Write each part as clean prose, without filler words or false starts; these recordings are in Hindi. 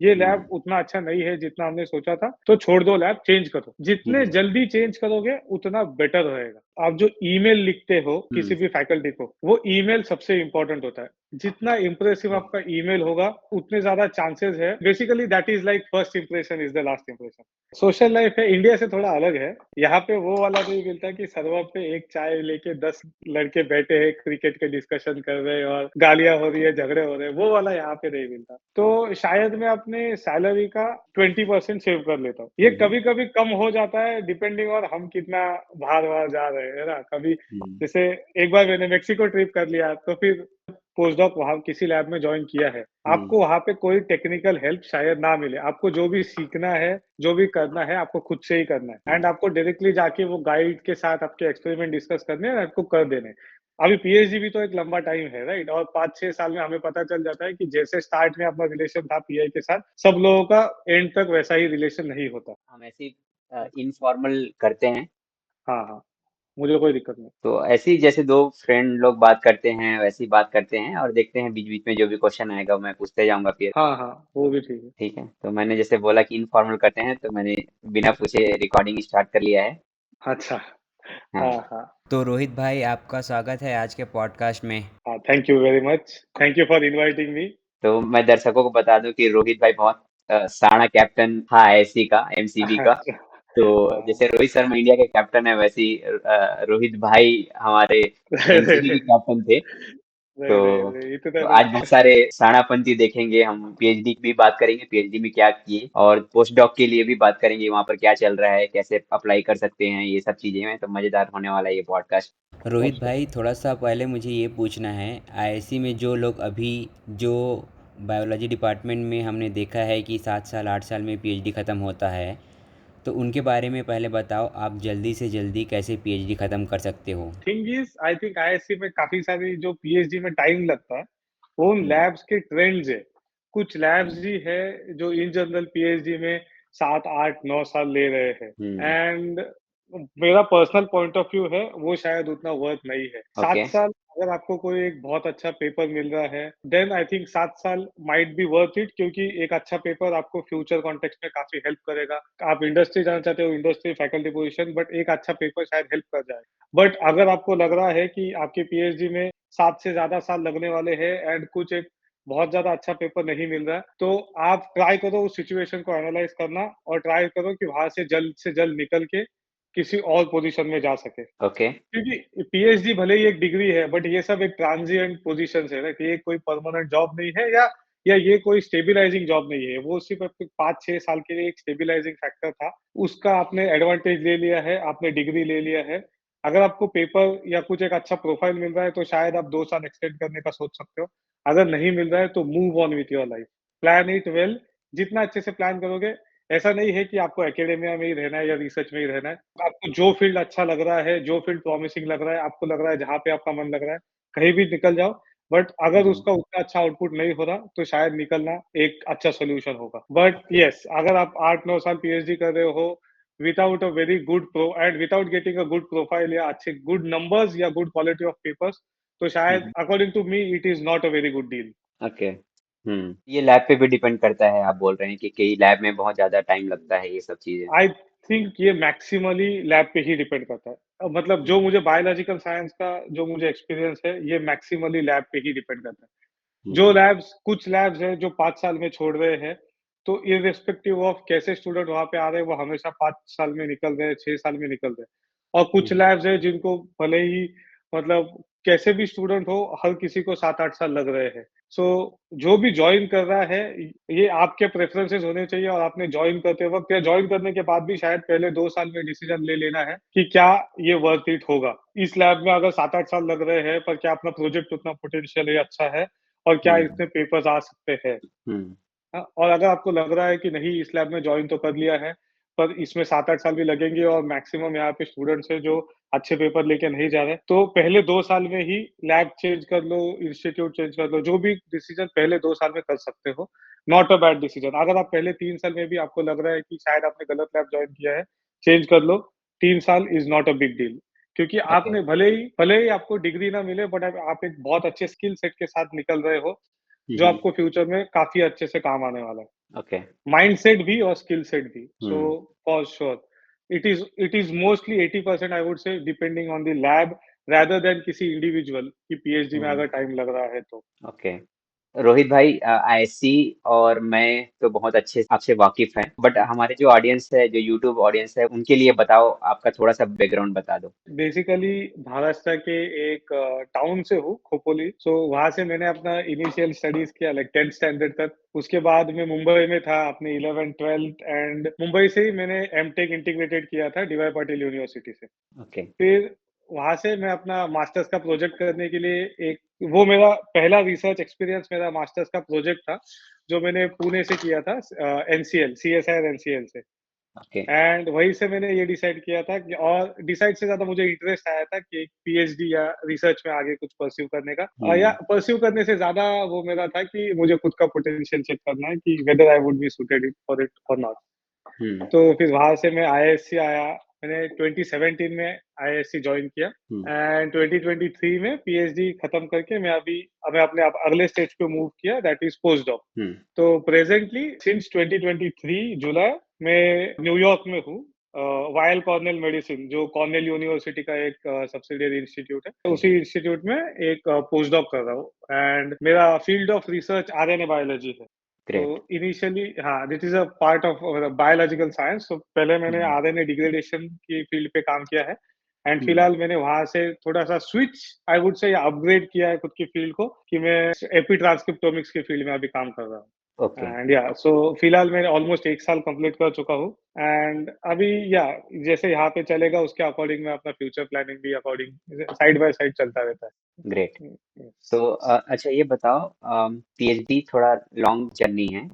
ये लैब हम्म। उतना अच्छा नहीं है जितना हमने सोचा था, तो छोड़ दो लैब, चेंज करो। जितने हम्म। जल्दी चेंज करोगे उतना बेटर रहेगा। आप जो ईमेल लिखते हो किसी हम्म। भी फैकल्टी को, वो ईमेल सबसे इंपॉर्टेंट होता है। जितना इंप्रेसिव हम्म। आपका ईमेल होगा, उतने ज्यादा चांसेस है। Basically that is like first impression is the last impression. Social life है इंडिया से थोड़ा अलग है। यहाँ पे वो वाला नहीं मिलता कि सर्वर पे एक चाय लेके 10 लड़के बैठे हैं, क्रिकेट के डिस्कशन कर रहे हैं और गालियां हो रही है, झगड़े हो रहे हैं, वो वाला यहाँ पे नहीं मिलता। तो शायद मैं अपने सैलरी का 20% सेव कर लेता हूँ। ये हम्म। कभी कभी कम हो जाता है डिपेंडिंग और हम कितना बाहर बाहर जा रहे हैं, है ना। कभी हम्म। जैसे एक बार मैंने मेक्सिको ट्रिप कर लिया, तो फिर पोस्ट डॉक वहाँ किसी लैब में ज्वाइन किया है। हम्म। आपको वहाँ पे कोई टेक्निकल हेल्प शायद ना मिले। आपको जो भी सीखना है, जो भी करना है, आपको खुद से ही करना है। एंड आपको डायरेक्टली जाके वो गाइड के साथ आपके एक्सपेरिमेंट डिस्कस करने हैं, आपको कर देने हैं। अभी पीएचडी भी तो एक लंबा टाइम है, राइट। और 5-6 साल में हमें पता चल जाता है कि जैसे स्टार्ट में अपना रिलेशन था पीआई के साथ, सब लोगों का एंड तक वैसा ही रिलेशन नहीं होता। हम ऐसे इनफॉर्मल करते हैं। हाँ हाँ, मुझे कोई दिक्कत नहीं। तो ऐसे ही जैसे दो फ्रेंड लोग बात करते हैं वैसे ही बात करते हैं, और देखते हैं बीच बीच में जो भी क्वेश्चन आएगा वो मैं पूछते जाऊंगा फिर। हाँ हाँ, वो भी ठीक है। ठीक है, तो मैंने जैसे बोला कि इनफॉर्मल करते हैं, तो मैंने बिना पूछे रिकॉर्डिंग स्टार्ट कर लिया है। अच्छा। हाँ हाँ। हाँ। तो रोहित भाई, आपका स्वागत है आज के पॉडकास्ट में। हाँ, thank you very much. Thank you for inviting me. तो मैं दर्शकों को बता दूं कि रोहित भाई बहुत साना कैप्टन था आईएससी का, एमसीबी का। अच्छा। तो हाँ। जैसे रोहित शर्मा इंडिया के कैप्टन है, वैसे ही रोहित भाई हमारे नहीं एमसीबी के कैप्टन थे। नहीं नहीं तो नहीं, इतना आज नहीं। बहुत सारे सानापंथी देखेंगे हम, पीएचडी की भी बात करेंगे, पीएचडी में क्या किए, और पोस्ट डॉक के लिए भी बात करेंगे, वहां पर क्या चल रहा है, कैसे अप्लाई कर सकते हैं, ये सब चीजें हैं। तो मजेदार होने वाला है ये पॉडकास्ट। रोहित अच्छा। भाई, थोड़ा सा पहले मुझे ये पूछना है, आईआईसी में जो लोग अभी जो बायोलॉजी डिपार्टमेंट में हमने देखा है कि 7 साल 8 साल में पीएचडी ख़त्म होता है, तो उनके बारे में पहले बताओ, आप जल्दी से जल्दी कैसे पीएचडी ख़त्म कर सकते हो। Thing is, I think ISC में काफी सारी जो पीएचडी में टाइम लगता है, वो उन हम्म। लैब्स के ट्रेंड्स है। कुछ लैब्स हम्म। ही है जो इन जनरल पीएचडी में 7-8-9 साल ले रहे हैं। हम्म। एंड मेरा पर्सनल पॉइंट ऑफ व्यू है, वो शायद उतना वर्थ नहीं है। ओके। 7 साल अगर आपको कोई एक बहुत अच्छा पेपर मिल रहा है, देन आई थिंक 7 साल माइट बी वर्थ इट, क्योंकि एक अच्छा पेपर आपको फ्यूचर कॉन्टेक्स्ट में काफी हेल्प करेगा। आप इंडस्ट्री जाना चाहते हो, इंडस्ट्री फैकल्टी पोजीशन, बट एक अच्छा पेपर शायद हेल्प कर जाए। बट अगर आपको लग रहा है कि आपके पीएचडी में 7 से ज्यादा साल लगने वाले हैं एंड कुछ एक बहुत ज्यादा अच्छा पेपर नहीं मिल रहा है, तो आप ट्राई करो उस सिचुएशन को एनालाइज करना, और ट्राई करो कि वहां से जल्द निकल के किसी और पोजीशन में जा सके। ओके। क्योंकि पीएचडी भले ही एक डिग्री है, बट ये सब एक ट्रांजिएंट पोजीशन है ना, कि ये कोई परमानेंट जॉब नहीं है, या ये कोई स्टेबिलाईजिंग जॉब नहीं है। वो सिर्फ 5-6 साल के लिए एक स्टेबिलाईजिंग फैक्टर था। उसका आपने एडवांटेज ले लिया है, आपने डिग्री ले लिया है। अगर आपको पेपर या कुछ एक अच्छा प्रोफाइल मिल रहा है, तो शायद आप 2 साल एक्सटेंड करने का सोच सकते हो। अगर नहीं मिल रहा है, तो move on with your life. Plan it well. जितना अच्छे से प्लान करोगे, ऐसा नहीं है कि आपको एकेडेमिया में ही रहना है या रिसर्च में ही रहना है। आपको जो फील्ड अच्छा लग रहा है, जो फील्ड प्रॉमिसिंग लग रहा है, आपको लग रहा है जहाँ पे आपका मन लग रहा है, कहीं भी निकल जाओ। बट अगर हम्म। उसका उतना अच्छा आउटपुट नहीं हो रहा, तो शायद निकलना एक अच्छा सॉल्यूशन होगा। बट यस, अगर आप 8-9 साल पीएचडी कर रहे हो without a very good pro and without getting a good profile या अच्छे गुड नंबर्स या गुड क्वालिटी ऑफ पेपर्स, तो शायद hmm. According to me it is not a very good deal. Okay. ये लैब पे भी डिपेंड करता है, आप बोल रहे हैं कि कई लैब में बहुत ज्यादा टाइम लगता है, ये सब चीजें। आई थिंक ये मैक्सिमली लैब पे ही डिपेंड करता है। मतलब जो हम्म। मुझे बायोलॉजिकल साइंस का जो मुझे एक्सपीरियंस है, ये मैक्सिमली लैब पे ही डिपेंड करता है। जो हम्म। लैब्स कुछ लैब्स हैं जो 5 साल में छोड़ रहे हैं, तो इररिस्पेक्टिव ऑफ कैसे स्टूडेंट वहां पे आ रहे हैं, वो हमेशा 5 साल में निकल रहे हैं, 6 साल में निकल रहे हैं। और कुछ हम्म। लैब्स हैं जिनको भले ही मतलब कैसे भी स्टूडेंट हो, हर किसी को 7-8 साल लग रहे हैं। सो जो भी ज्वाइन कर रहा है, ये आपके प्रेफरेंसेस होने चाहिए, और आपने ज्वाइन करते वक्त या ज्वाइन करने के बाद भी शायद पहले 2 साल में डिसीजन ले लेना है कि क्या ये वर्थ इट होगा। इस लैब में अगर 7-8 साल लग रहे हैं, पर क्या अपना प्रोजेक्ट उतना पोटेंशियल अच्छा है, और क्या हम्म। इसमें पेपर्स आ सकते हैं। हम्म। हाँ, और अगर आपको लग रहा है कि नहीं, इस लैब में ज्वाइन तो कर लिया है, पर इसमें 7-8 साल भी लगेंगे और मैक्सिमम यहाँ पे स्टूडेंट्स हैं जो अच्छे पेपर लेके नहीं जा रहे, तो पहले 2 साल में ही लैब चेंज कर लो, इंस्टीट्यूट चेंज कर लो, जो भी डिसीजन पहले 2 साल में कर सकते हो। Not a bad decision. अगर आप पहले 3 साल में भी आपको लग रहा है कि शायद आपने गलत लैब ज्वाइन किया है, चेंज कर लो। 3 साल is not a big deal. क्योंकि ओके। आपने भले ही आपको डिग्री ना मिले, बट आप एक बहुत अच्छे स्किल सेट के साथ निकल रहे हो, जो आपको फ्यूचर में काफ़ी अच्छे से काम आने वाला है। ओके। माइंडसेट भी और स्किल सेट भी। So hmm, for sure it is mostly 80% I would say depending on the lab rather than किसी इंडिविजुअल की पीएचडी में हुँ, अगर टाइम लग रहा है तो। ओके। रोहित भाई, आईएससी और मैं तो बहुत अच्छे से आपसे वाकिफ़ हैं, बट हमारे जो ऑडियंस है, जो यूट्यूब ऑडियंस है, उनके लिए बताओ, आपका थोड़ा-सा बैकग्राउंड बता दो। बेसिकली महाराष्ट्र के एक टाउन से हूँ, खोपोली। सो वहाँ से मैंने अपना इनिशियल स्टडीज़ किया लाइक 10th स्टैंडर्ड तक। उसके बाद मैं मुंबई में था अपने 11th-12th एंड मुंबई से ही मैंने एमटेक इंटीग्रेटेड किया था डीवाई पाटिल यूनिवर्सिटी से। ओके। फिर वहाँ से मैं अपना मास्टर्स का प्रोजेक्ट करने के लिए एक वो मेरा पहला रिसर्च एक्सपीरियंस मेरा मास्टर्स का प्रोजेक्ट था, जो मैंने पुणे से किया था एनसीएल, सीएसआईआर एनसीएल से। ओके। एंड वहीं से मैंने ये डिसाइड किया था कि और डिसाइड से ज़्यादा मुझे इंटरेस्ट आया था कि एक पीएचडी या रिसर्च में आगे कुछ परस्यू करने का या हुँ, परस्यू करने से ज़्यादा वो मेरा था कि मुझे खुद का पोटेंशियल चेक करना है कि whether I would be suited for it और नॉट। हुँ, तो फिर वहाँ से मैं आईआईएससी आया। मैंने 2017 में आईआईएससी जॉइन किया हुँ, एंड 2023 में पीएचडी खत्म करके अब मैं अपने अगले स्टेज पे मूव किया दैट इज़ पोस्ट डॉक। हुँ, तो प्रेजेंटली सिंस 2023 जुलाई में न्यूयॉर्क में हूँ। वाइल कॉर्नेल मेडिसिन जो कॉर्नेल यूनिवर्सिटी का एक सब्सिडियरी इंस्टीट्यूट है, तो ओके, उसी इंस्टीट्यूट में एक पोस्ट डॉक कर रहा हूँ एंड मेरा field of research RNA biology है। तो ग्रेट। इनिशियली हाँ, this is a part of biological science. तो पहले मैंने हुँ, आरएनए डिग्रेडेशन की फील्ड पे काम किया है एंड हुँ, फिलहाल मैंने वहाँ से थोड़ा-सा स्विच आई वुड से या अपग्रेड किया है खुद की फील्ड को कि मैं एपी ट्रांसक्रिप्टोमिक्स की फील्ड में अभी काम कर रहा हूँ। ओके, एंड या सो फिलहाल मैंने ऑलमोस्ट 1 साल कंप्लीट कर चुका हूँ एंड अभी या जैसे यहाँ पे चलेगा उसके अकॉर्डिंग मैं अपना फ्यूचर प्लानिंग भी अकॉर्डिंग साइड बाय साइड चलता रहता है। ग्रेट। यस। तो अच्छा ये बताओ, पीएचडी थोड़ा लॉन्ग जर्नी है।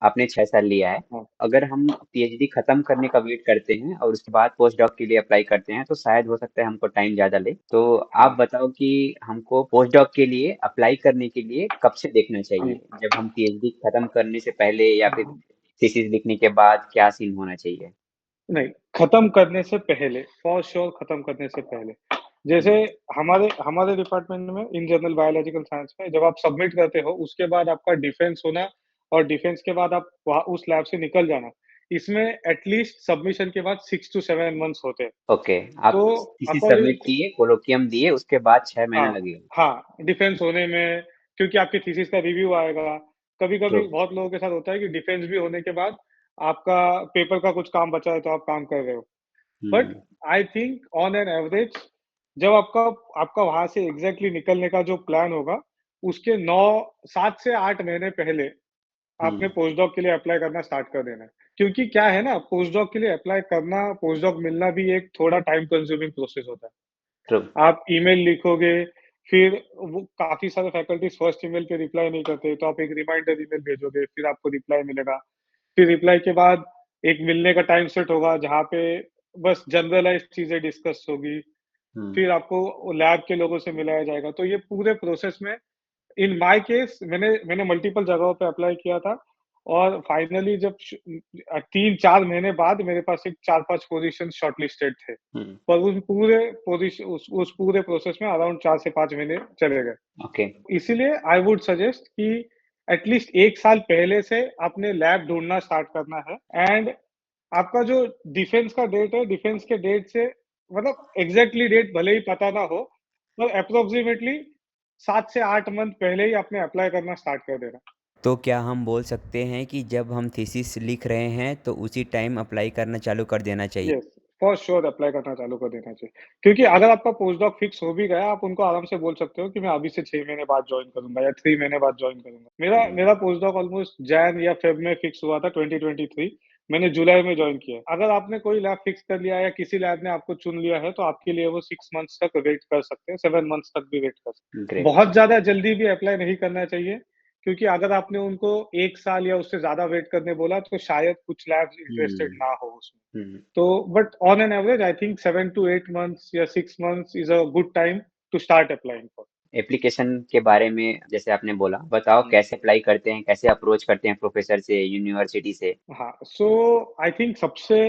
आपने 6 साल लिया है। हाँ, अगर हम पीएचडी खत्म करने का वेट करते हैं और उसके बाद पोस्ट डॉक के लिए अप्लाई करते हैं तो शायद हो सकता है हमको टाइम ज्यादा ले। तो आप हाँ, बताओ कि हमको पोस्ट डॉक के लिए अप्लाई करने के लिए कब से देखना जी। चाहिए, जब हम पीएचडी खत्म करने से पहले या फिर हाँ, थीसिस लिखने के बाद क्या सीन होना चाहिए? नहीं, खत्म करने से पहले, फॉर श्योर खत्म करने से पहले। जैसे हम्म, हमारे हमारे डिपार्टमेंट में इन जनरल बायोलॉजिकल साइंस में जब आप सबमिट करते हो, उसके बाद आपका डिफेंस होना और डिफेंस के बाद आप वहाँ उस लैब से निकल जाना, इसमें एट लीस्ट सबमिशन के बाद 6 टू 7 मंथ्स होते हैं। ओके। आप तो थीसिस अकॉर्डिंग सबमिट किए, कोलोकियम दिए, उसके बाद 6 महीना हाँ, लगेगा। हाँ, डिफेंस होने में क्योंकि आपकी थीसिस का रिव्यू आएगा। ट्रू। कभी-कभी बहुत लोगों के साथ होता है कि डिफेंस भी होने के बाद आपका पेपर का कुछ काम बचा है, तो आप काम कर रहे हो। But hmm, I think on an average जब आपका आपका वहां से एग्जैक्टली निकलने का जो प्लान होगा उसके 7 से 8 महीने पहले आपने हम्म, पोस्ट डॉक के लिए अप्लाई करना स्टार्ट कर देना है। क्योंकि क्या है ना, पोस्ट डॉक के लिए अप्लाई करना, पोस्ट डॉक मिलना भी एक थोड़ा टाइम कंज्यूमिंग प्रोसेस होता है। ट्रू। आप ईमेल लिखोगे, फिर वो काफ़ी सारे फैकल्टीज़ फर्स्ट ईमेल पे रिप्लाई नहीं करते, तो आप एक रिमाइंडर ईमेल भेजोगे, फिर आपको रिप्लाई मिलेगा। फिर रिप्लाई के बाद एक मिलने का टाइम सेट होगा, जहाँ पे बस जनरलाइज़्ड चीज़ें डिस्कस होगी, हम्म, फिर आपको लैब के लोगों से मिलाया जाएगा। तो ये पूरे प्रोसेस में इन माय केस मैंने मल्टीपल जगहों पे अप्लाई किया था और फाइनली जब 3-4 महीने बाद मेरे पास एक 4-5 पोज़ीशंस शॉर्टलिस्टेड थे। हम्म, पर उस पूरे प्रोसेस में अराउंड 4 से 5 महीने चले गए। ओके। इसीलिए आई वुड सजेस्ट कि एटलीस्ट 1 साल पहले से आपने लैब ढूँढना स्टार्ट करना है एंड आपका जो डिफेंस का डेट है, डिफेंस के डेट से मतलब एग्ज़ैक्टली डेट भले ही पता ना हो, पर एप्रोक्सिमेटली 7 से 8 मंथ पहले ही आपने अप्लाई करना स्टार्ट कर देना। तो क्या हम बोल सकते हैं कि जब हम थीसिस लिख रहे हैं तो उसी टाइम अप्लाई करना चालू कर देना चाहिए? यस, फॉर श्योर अप्लाई करना चालू कर देना चाहिए। क्योंकि अगर आपका पोस्ट डॉक फिक्स हो भी गया, आप उनको आराम से बोल सकते हो कि मैं अभी से 6 महीने बाद जॉइन करूँगा या 3 महीने बाद जॉइन करूँगा। मेरा हम्म, मेरा पोस्ट डॉक ऑलमोस्ट जैन या फ़ेब में फिक्स हुआ था 2023। मैंने जुलाई में जॉइन किया। अगर आपने कोई लैब फिक्स कर लिया है या किसी लैब ने आपको चुन लिया है, तो आपके लिए वो 6 मंथ्स तक वेट कर सकते हैं, 7 मंथ्स तक भी वेट कर सकते हैं। ग्रेट। बहुत ज़्यादा जल्दी भी अप्लाई नहीं करना चाहिए, क्योंकि अगर आपने उनको 1 साल या उससे ज़्यादा वेट करने बोला, तो शायद कुछ लैब्स इंटरेस्टेड हम्म, ना हो उसमें। हम्म, तो but on an average I think 7 to 8 months या 6 months is a good time to start applying for. Application के बारे में जैसे आपने बोला, बताओ हुँ। कैसे अप्लाई करते हैं, कैसे अप्रोच करते हैं प्रोफेसर से, यूनिवर्सिटी से? हाँ, सो आई थिंक सबसे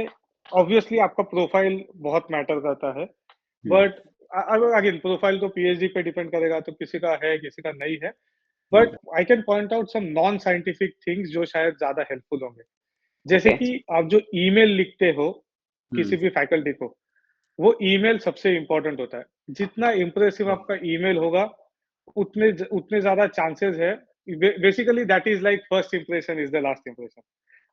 ऑब्वियसली आपका प्रोफाइल बहुत मैटर करता है। हम्म, बट अगर अगेन प्रोफाइल तो पीएचडी पे डिपेंड करेगा, तो किसी का है, किसी का नहीं है। But I can point out some non scientific things जो शायद ज़्यादा हेल्पफुल होंगे। जैसे ओके। कि आप जो ईमेल लिखते हो हुँ, किसी भी फैकल्टी को, वो ईमेल सबसे इम्पोर्टेंट होता है। जितना इम्प्रेसिव ओके। आपका ईमेल होगा, उतने ज़्यादा चांसेस है। Basically that is like first impression is the last impression.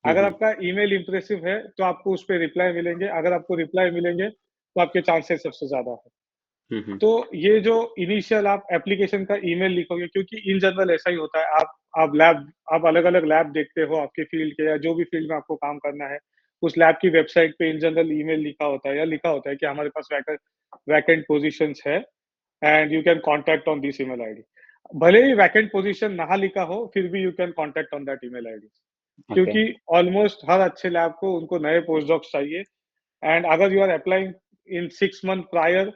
Um, अगर हुँ। आपका ईमेल इम्प्रेसिव है, तो आपको उसपे रिप्लाई मिलेंगे, अगर आपको रिप्लाई मिलेंगे, तो आपके चांसेस सबसे ज़्यादा है। हुँ, हुँ। तो ये जो इनिशियल आप एप्लीकेशन का ईमेल लिखोगे, क्योंकि इन जनरल ऐसा ही होता है, आप अलग-अलग लैब देखते हो आपके फील्ड के या जो भी फील्ड में आपको काम करना है, उस लैब की वेबसाइट पे इन जनरल ईमेल लिखा होता है या लिखा होता है कि हमारे पास वैकेंट पोज़ीशंस है and you can contact on this email ID. भले ही वैकेंट पोज़ीशन ना लिखा हो, फिर भी you can contact on that email ID. Okay. क्योंकि ऑलमोस्ट हर अच्छे लैब को उनको नए पोस्ट डॉक्स चाहिए एंड अगर you are applying in 6 month prior,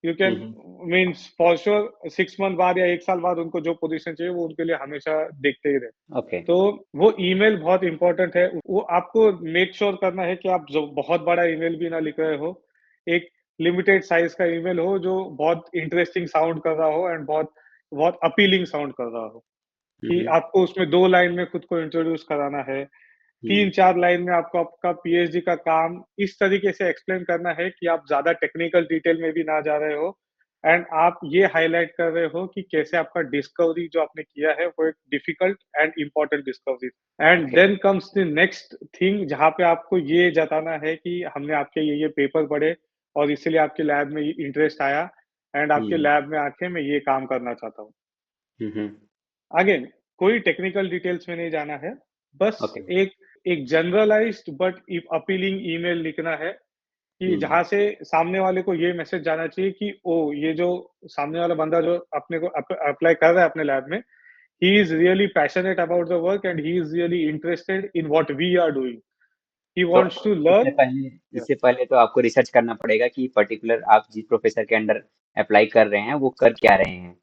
you hmm, can hmm. Means for sure 6 month बाद या 1 साल बाद उनको जो पोज़ीशन चाहिए वो उनके लिए हमेशा देखते ही रहे। ओके। तो वो ईमेल बहुत इम्पोर्टेंट है। वो आपको मेक श्योर करना है कि आप जो बहुत बड़ा ईमेल भी ना लिख रहे हो, एक लिमिटेड साइज़ का ईमेल हो जो बहुत इंटरेस्टिंग साउंड कर रहा हो एंड बहुत बहुत अपीलिंग साउंड कर रहा हो। हुँ, कि हुँ। आपको उसमें 2 लाइन में खुद को इंट्रोड्यूस कराना है, हुँ, 3-4 लाइन में आपको आपका पीएचडी का काम इस तरीके से एक्सप्लेन करना है कि आप ज़्यादा टेक्निकल डिटेल में भी ना जा रहे हो एंड आप ये हाइलाइट कर रहे हो कि कैसे आपका डिस्कवरी जो आपने किया है वो एक difficult and important discovery. And okay. Then comes the next thing जहाँ पे आपको ये जताना है कि हमने आपके ये पेपर पढ़े और इसीलिए आपके लैब में इंटरेस्ट आया एंड आपके हुँ, लैब में आके मैं ये काम करना चाहता हूँ। हुँ, हुँ। अगेन कोई टेक्निकल डिटेल्स में नहीं जाना है। बस ओके। एक एक जनरलाइज्ड बट अपीलिंग ईमेल लिखना है कि हुँ, जहाँ से सामने वाले को ये मैसेज जाना चाहिए कि ओह! ये जो सामने वाला बंदा जो अपने को अप्लाई कर रहा है अपने लैब में, he is really passionate about the work and he is really interested in what we are doing. He तो वांट्स टू इससे लर्न। पहले यस, इससे पहले तो आपको रिसर्च करना पड़ेगा कि पर्टिकुलर आप जिस प्रोफ़ेसर के अंडर अप्लाई कर रहे हैं, वो कर क्या रहे हैं।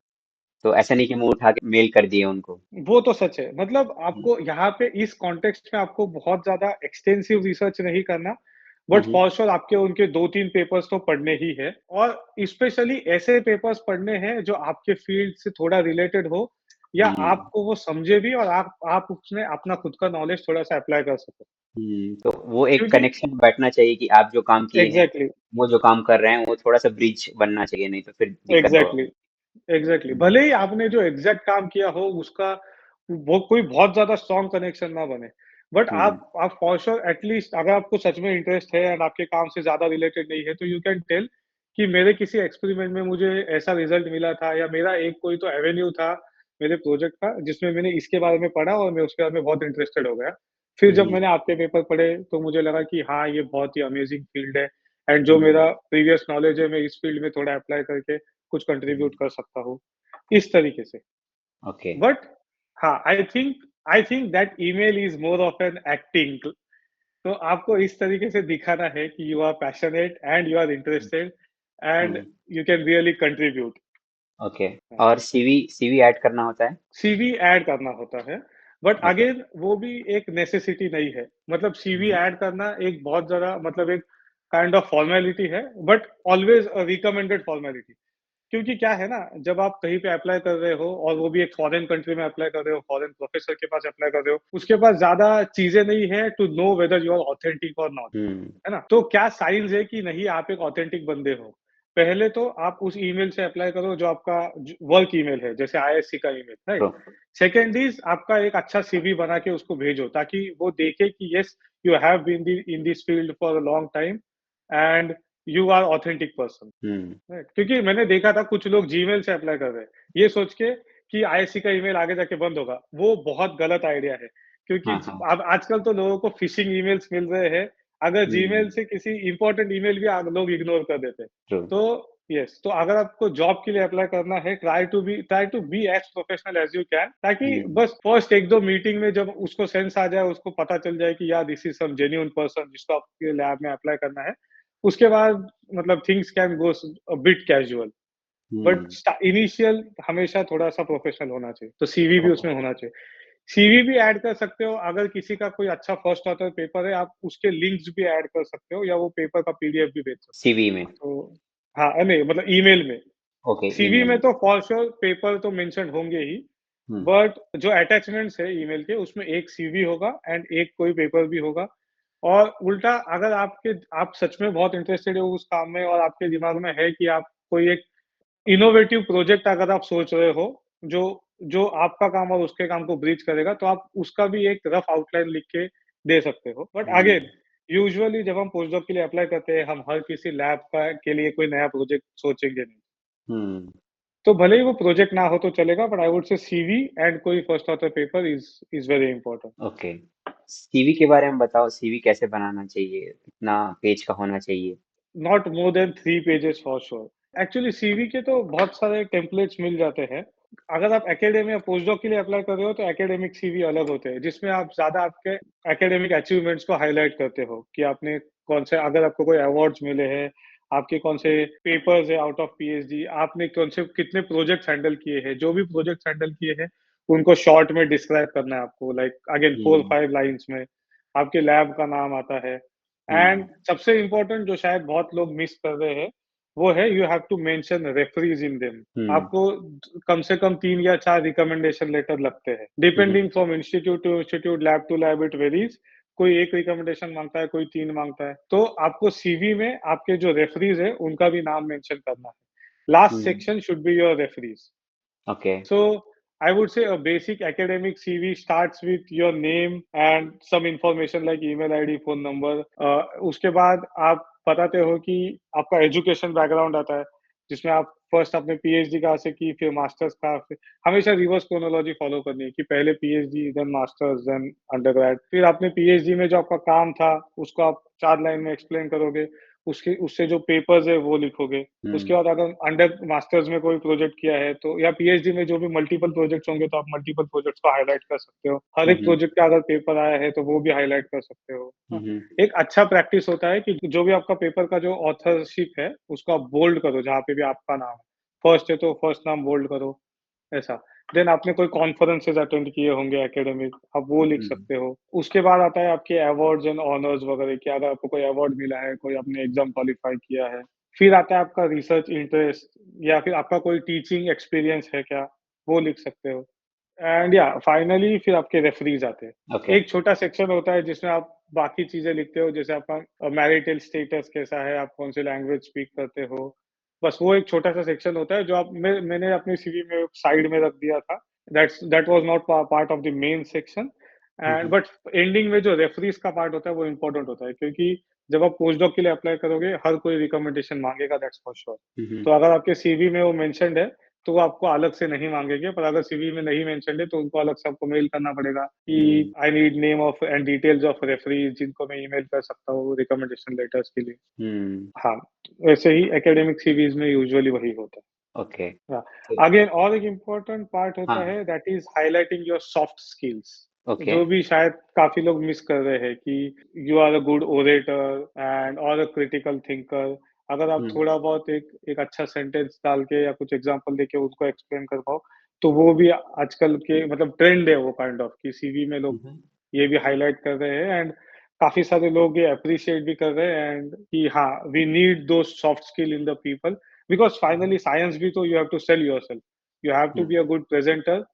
तो ऐसा नहीं कि मुँह उठा के मेल कर दिए उनको। वो तो सच है। मतलब हुँ, आपको यहाँ पे इस कॉन्टेक्स्ट में आपको बहुत ज़्यादा एक्सटेंसिव रिसर्च नहीं करना, हुँ, बट हुँ। फॉर श्योर आपके उनके 2-3 पेपर्स तो पढ़ने ही हैं और स्पेशली ऐसे पेपर्स पढ़ने हैं जो आपके फील्ड से थोड़ा रिलेटेड हो या हुँ, आपको वो समझे भी और आप उसमें अपना खुद का नॉलेज थोड़ा-सा अप्लाई कर सको। हुँ। तो वो एक क्योंकि कनेक्शन बैठना चाहिए कि आप जो काम किए हैं, एग्ज़ैक्टली, वो जो काम कर रहे हैं, वो थोड़ा-सा ब्रिज बनना चाहिए, नहीं तो फिर दिक्कत होगा। एग्ज़ैक्टली। एग्ज़ैक्टली हुँ, भले ही आपने जो एग्ज़ैक्ट काम किया हो उसका वो कोई बहुत ज़्यादा स्ट्रॉन्ग कनेक्शन ना बने। बट हुँ, आप फॉर श्योर एटलीस्ट अगर आपको सच में इंटरेस्ट है एंड आपके काम से ज़्यादा रिलेटेड नहीं है तो यू कैन टेल कि मेरे किसी एक्सपेरिमेंट में मुझे ऐसा रिज़ल्ट मिला था या मेरा एक कोई तो एवेन्यू था मेरे प्रोजेक्ट का जिसमें मैंने इसके बारे में पढ़ा और मैं उसके बारे में बहुत इंटरेस्टेड हो गया। फिर जब हुँ, मैंने आपके पेपर पढ़े तो मुझे लगा कि हाँ, ये बहुत ही अमेज़िंग फ़ील्ड है एंड जो हुँ, मेरा प्रीवियस नॉलेज है मैं इस फ़ील्ड में थोड़ा अप्लाई करके कुछ हुँ। कंट्रीब्यूट कर सकता हूँ, इस तरीके से। ओके, बट हाँ, I think that email is more of an acting. तो आपको इस तरीके से दिखाना है कि you are passionate and you are interested and hmm, you can really contribute. Okay. हाँ, और सीवी सीवी ऐड करना होता है? सीवी ऐड करना होता है, बट ओके। अगेन वो भी एक नेसेसिटी नहीं है। मतलब सीवी हुँ, ऐड करना एक बहुत ज़्यादा मतलब एक काइंड ऑफ फॉर्मेलिटी है, but always a recommended formality. क्योंकि क्या है ना, जब आप कहीं पे अप्लाई कर रहे हो और वो भी एक फॉरेन कंट्री में अप्लाई कर रहे हो, फॉरेन प्रोफेसर के पास अप्लाई कर रहे हो, उसके पास ज़्यादा चीज़ें नहीं है to know whether you are authentic or not, hmm, है ना? तो क्या साइन्स है कि नहीं आप एक ऑथेंटिक बंदे हो? पहले तो आप उस ईमेल से अप्लाई करो जो आपका ज वर्क ईमेल है, जैसे आईएससी का email, right? True. Second is आपका एक अच्छा सीवी बना के उसको भेजो ताकि वो देखे कि yes you have been in this field for a long time and you are authentic person. Hmm, right, क्योंकि मैंने देखा था कुछ लोग जीमेल से अप्लाई कर रहे हैं, ये सोच के कि आईएससी का ईमेल आगे जाके बंद होगा, वो बहुत गलत आइडिया है। क्योंकि हाँ, हाँ। अब आजकल तो लोगों को फिशिंग ईमेल्स मिल रहे हैं, अगर जीमेल हुँ, से किसी इम्पोर्टेंट ईमेल भी लोग इग्नोर कर देते हैं। ट्रू। तो यस, तो अगर आपको जॉब के लिए अप्लाई करना है, try to be as professional as you can ताकि हुँ, बस फर्स्ट 1-2 मीटिंग में जब उसको सेंस आ जाए, उसको पता चल जाए कि यार this is some genuine person जिसको आपके लैब में अप्लाई करना है, उसके बाद मतलब things can go a bit casual. But hmm, initial हमेशा थोड़ा-सा प्रोफेशनल होना चाहिए, तो सीवी भी ओके। उसमें होना चाहिए। सीवी भी ऐड कर सकते हो, अगर किसी का कोई अच्छा फर्स्ट ऑथर पेपर है, आप उसके लिंक्स भी ऐड कर सकते हो या वो पेपर का पीडीएफ भी भेज सकते सीवी में, हो। तो हाँ, नहीं मतलब ईमेल में। ओके, सीवी ईमेल में में। तो फॉर श्योर पेपर तो मेंशन होंगे ही, हम्म। बट जो अटैचमेंट्स है ईमेल के उसमें एक सीवी होगा एंड एक कोई पेपर भी होगा। और उल्टा अगर आप सच में बहुत इंटरेस्टेड हो उस काम में और आपके दिमाग में है कि आप कोई एक इनोवेटिव प्रोजेक्ट अगर आप सोच रहे हो जो जो आपका काम और उसके काम को ब्रिज करेगा, तो आप उसका भी एक रफ आउटलाइन लिख के दे सकते हो। But hmm. अगेन यूजुअली जब हम पोस्ट डॉक के लिए अप्लाई करते हैं, हम हर किसी लैब का के लिए कोई नया प्रोजेक्ट सोचेंगे नहीं। हम्म। तो भले ही वो प्रोजेक्ट ना हो तो चलेगा, but I would say CV and कोई first author paper is very important. Okay. CV के बारे में बताओ, सीवी कैसे बनाना चाहिए, कितना पेज का होना चाहिए? Not more than 3 pages for sure. Actually CV के तो बहुत सारे टेम्पलेट्स मिल जाते हैं। अगर आप एकेडमी या पोस्ट डॉक के लिए अप्लाई कर रहे हो तो एकेडमिक सीवी अलग होते हैं, जिसमें आप ज़्यादा आपके एकेडमिक अचीवमेंट्स को हाइलाइट करते हो कि आपने कौन से, अगर आपको कोई अवार्ड्स मिले हैं, आपके कौन से पेपर्स है आउट ऑफ पीएचडी, आपने कौन से कितने प्रोजेक्ट्स हैंडल किए हैं, जो भी प्रोजेक्ट्स हैंडल किए हैं, उनको शॉर्ट में डिस्क्राइब करना है आपको, लाइक अगेन 4-5 लाइन्स में। आपके लैब का नाम आता है। एंड हम्म। सबसे इम्पोर्टेंट जो शायद बहुत लोग मिस कर रहे हैं, वो है you have to mention referees in them. Hmm. आपको कम से कम 3 या 4 रिकमेंडेशन लेटर लगते हैं। Hmm. Depending from institute to institute, lab to lab it varies. कोई 1 रिकमेंडेशन माँगता है, कोई 3 माँगता है। तो आपको सीवी में आपके जो रेफरीज हैं, उनका भी नाम मेंशन करना है। Last hmm. Section should be your referees. Okay. So I would say a basic academic CV starts with your name and some information like email ID, phone number. उसके बाद आप बताते हो कि आपका एजुकेशन बैकग्राउंड आता है, जिसमें आप फर्स्ट आपने पीएचडी कहाँ से की, फिर मास्टर्स कहाँ से। हमेशा रिवर्स क्रोनोलॉजी फॉलो करनी है कि पहले PhD, then masters, then undergrad. फिर आपने पीएचडी में जो आपका काम था, उसको आप 4 लाइन में एक्सप्लेन करोगे। उसके उससे जो पेपर्स है वो लिखोगे। उसके हम्म। बाद अगर अंडर मास्टर्स में कोई प्रोजेक्ट किया है तो, या पीएचडी में जो भी मल्टीपल प्रोजेक्ट्स होंगे तो आप मल्टीपल प्रोजेक्ट्स को हाइलाइट कर सकते हो। हर एक हम्म। प्रोजेक्ट का अगर पेपर आया है तो वो भी हाइलाइट कर सकते हो। हाँ, हम्म। एक अच्छा प्रैक्टिस होता है कि जो भी आपका पेपर का जो ऑथरशिप है उसको आप बोल्ड करो, जहाँ पे भी आपका नाम है। फर्स्ट है तो फर्स्ट नाम बोल्ड करो, ऐसा। देन आपने कोई कॉन्फ्रेंसेस अटेंड किए होंगे एकेडमिक, आप वो लिख हम्म। सकते हो। उसके बाद आता है आपके अवार्ड्स एंड ऑनर्स वगैरह कि अगर आपको कोई अवार्ड मिला है, कोई आपने एग्जाम क्वालिफाई किया है। फिर आता है आपका रिसर्च इंटरेस्ट, या फिर आपका कोई टीचिंग एक्सपीरियंस है क्या, वो लिख सकते हो। एंड या फाइनली फिर आपके रेफरीज आते हैं। ओके। एक छोटा सेक्शन होता है जिसमें आप बाकी चीजें लिखते हो, जैसे आपका मैरिटल स्टेटस कैसा है, आप कौन सी लैंग्वेज स्पीक करते हो। बस वो एक छोटा सा सेक्शन होता है जो मैंने अपनी सीवी में साइड में रख दिया था। That was not part of the main section. And hmm. But ending में जो रेफरीज का पार्ट होता है वो इम्पोर्टेंट होता है, क्योंकि जब आप पोस्ट डॉक के लिए अप्लाई करोगे हर कोई रिकमेंडेशन मांगेगा, दैट्स फॉर श्योर। हम्म। तो अगर आपके सीवी में वो मेंशन्ड है तो वो आपको अलग से नहीं मांगेंगे, पर अगर सीवी में नहीं मेंशन्ड है तो उनको अलग से आपको मेल करना पड़ेगा कि hmm. I need name of and details of referees जिनको मैं ईमेल कर सकता हूँ रिकमेंडेशन लेटर्स के लिए। हम्म। हाँ, वैसे ही एकेडमिक सीवीज में यूजुअली वही होता ओके। है। हाँ, तो अगेन और एक इम्पोर्टेंट पार्ट होता हाँ। है that is highlighting your soft skills, okay. जो भी शायद काफी लोग मिस कर रहे हैं कि you are a good orator and or a critical thinker. अगर आप हम्म। थोड़ा बहुत एक एक अच्छा सेंटेंस डाल के या कुछ एग्जांपल देके उसको एक्सप्लेन कर पाओ, तो वो भी आजकल के मतलब ट्रेंड है वो काइंड ऑफ कि सीवी में लोग हम्म। ये भी हाइलाइट कर रहे हैं। एंड काफी सारे लोग ये अप्रिशिएट भी कर रहे हैं एंड कि हाँ, वी नीड दो soft skill in the people, because finally science भी तो you have to sell yourself. You have to be hmm. A good presenter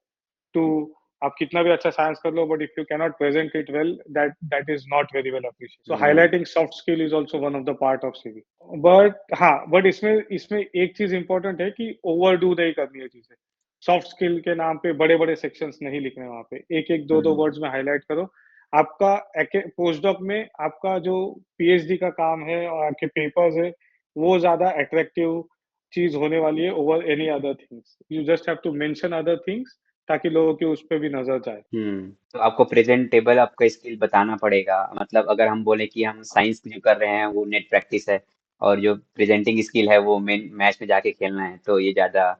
too. आप कितना भी अच्छा साइंस कर लो, but if you cannot present it well, that is not very well appreciated. So hmm. Highlighting soft skill is also one of the part of CV. But हाँ, बट इसमें इसमें एक चीज इंपॉर्टेंट है कि ओवरडू नहीं करनी है चीजें। सॉफ्ट स्किल के नाम पे बड़े बड़े सेक्शंस नहीं लिखने वहां पे, एक एक दो दो हम्म। वर्ड्स में हाईलाइट करो। आपका पोस्ट डॉक में आपका जो पीएचडी का काम है और आपके पेपर्स है, वो ज्यादा अट्रैक्टिव चीज होने वाली है over any other things. You just have to mention other things ताकि लोगों की उस पे भी नजर जाए। तो आपको प्रेजेंटेबल आपका स्किल बताना पड़ेगा, मतलब अगर हम बोले कि हम साइंस जो कर रहे हैं वो नेट प्रैक्टिस है, और जो प्रेजेंटिंग स्किल है वो मेन मैच में जाके खेलना है, तो ये ज्यादा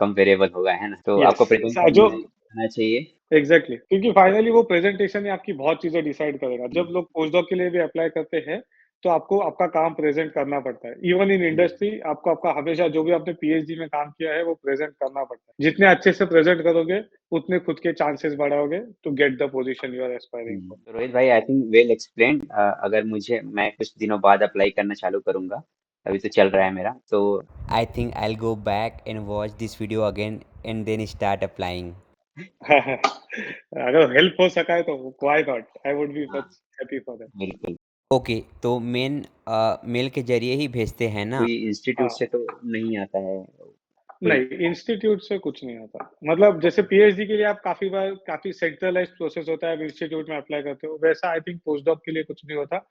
कंपेरेबल होगा, है ना? तो यस, आपको प्रेजेंट जो करना आना चाहिए। एग्जैक्टली क्योंकि फाइनली वो प्रेजेंटेशन ही आपकी बहुत चीजें डिसाइड करेगा। जब हम्म। लोग पोस्ट डॉक के लिए भी अप्लाई करते हैं तो आपको आपका काम प्रेजेंट करना पड़ता है। Even in hmm. इंडस्ट्री आपको आपका हमेशा जो भी आपने पीएचडी में काम किया है वो प्रेजेंट करना पड़ता है। जितने अच्छे से प्रेजेंट करोगे उतने खुद के चांसेस बढ़ाओगे to get the position you are aspiring for. तो रोहित भाई, आई थिंक वेल एक्सप्लेन्ड। अगर मैं कुछ दिनों बाद अप्लाई करना चालू करूंगा, अभी तो चल रहा है मेरा, तो I think I'll go back and watch this video again and then start applying. अगर हेल्प हो सका है तो why not? I would be हाँ, मच हैप्पी फॉर दैट। बिल्कुल। ओके, तो मेल के ज़रिए ही भेजते हैं ना? कोई इंस्टीट्यूट हाँ। से तो नहीं आता है कोई। नहीं, इंस्टीट्यूट से कुछ नहीं आता। मतलब जैसे पीएचडी के लिए आप काफ़ी बार काफ़ी सेंट्रलाइज़्ड प्रोसेस होता है, आप इंस्टीट्यूट में अप्लाई करते हो, वैसा आई थिंक पोस्ट डॉक के लिए कुछ नहीं होता।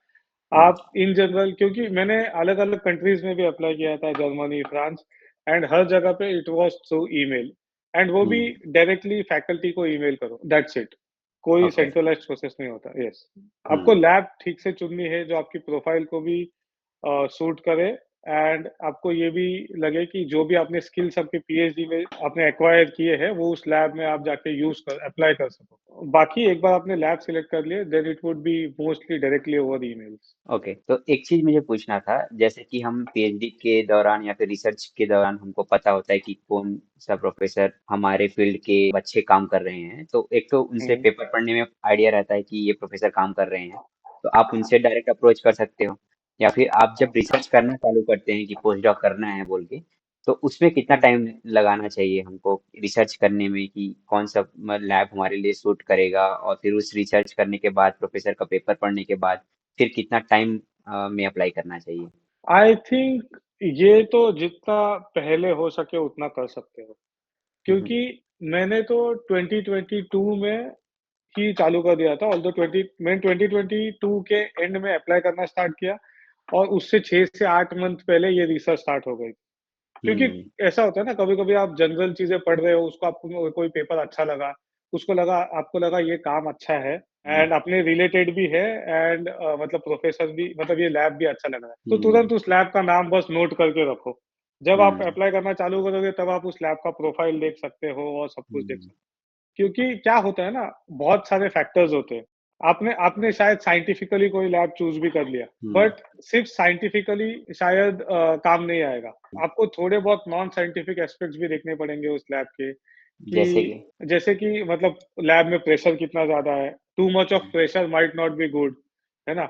हम्म, आप इन जनरल, क्योंकि मैंने अलग-अलग कंट्रीज़ में भी अप्लाई किया था, जर्मनी, फ्रांस, एंड हर जगह पे it was through email, and वो भी हम्म, डायरेक्टली फैकल्टी को ईमेल करो, दैट्स इट। कोई ओके। सेंट्रलाइज़्ड प्रोसेस नहीं होता। यस। आपको हम्म, लैब ठीक से चुननी है जो आपकी प्रोफाइल को भी सूट करे, एंड आपको ये भी लगे कि जो भी आपने स्किल्स आपके पीएचडी में आपने एक्वायर किए हैं, वो उस लैब में आप जाके यूज़ कर अप्लाई कर सको। बाकी एक बार आपने लैब सिलेक्ट कर लिए, then it would be mostly directly over emails. Okay, तो एक चीज मुझे पूछना था, जैसे कि हम पीएचडी के दौरान या फिर रिसर्च के दौरान हमको पता होता है कि कौन सा प्रोफेसर हमारे फील्ड के अच्छे काम कर रहे हैं, तो एक तो उनसे हुँ, पेपर पढ़ने में आइडिया रहता है कि ये प्रोफेसर काम कर रहे हैं, तो आप उनसे डायरेक्ट अप्रोच कर सकते हो, या फिर आप जब रिसर्च करना चालू करते हैं कि पोस्ट डॉक करना है बोल के, तो उसमें कितना हुँ। टाइम लगाना चाहिए हमको रिसर्च करने में कि कौन सा लैब हमारे लिए सूट करेगा, और फिर उस रिसर्च करने के बाद प्रोफेसर का पेपर पढ़ने के बाद फिर कितना टाइम में अप्लाई करना चाहिए? आई थिंक ये तो जितना पहले हो सके उतना कर सकते हो। हुँ, हुँ। क्योंकि मैंने तो 2022 में ही चालू कर दिया था, ऑल्दो 2022 के एंड में अप्लाई करना स्टार्ट किया, और उससे 6 से 8 मंथ पहले ये रिसर्च स्टार्ट हो गई। क्योंकि हुँ, ऐसा होता है ना, कभी-कभी आप जनरल चीज़ें पढ़ रहे हो, उसको आपको कोई पेपर अच्छा लगा, आपको लगा ये काम अच्छा है, हुँ, एंड अपने रिलेटेड भी है, एंड मतलब प्रोफ़ेसर भी, मतलब ये लैब भी अच्छा लग रहा है। तो हुँ, तुरंत उस लैब का नाम बस नोट करके रखो। जब आप हुँ, अप्लाई करना चालू करोगे तब आप उस लैब का प्रोफ़ाइल देख सकते हो और सब कुछ देख हुँ, सकते हो। क्योंकि क्या होता है ना, बहुत सारे फैक्टर्स होते हैं। आपने आपने शायद साइंटिफिकली कोई लैब चूज़ भी कर लिया, हुँ। बट सिर्फ़ साइंटिफिकली शायद काम नहीं आएगा। आपको थोड़े बहुत नॉन साइंटिफिक एस्पेक्ट्स भी देखने पड़ेंगे उस लैब के, जैसे कि? कि जैसे कि मतलब लैब में प्रेशर कितना ज़्यादा है, too much of hmm, pressure might not be good, है ना?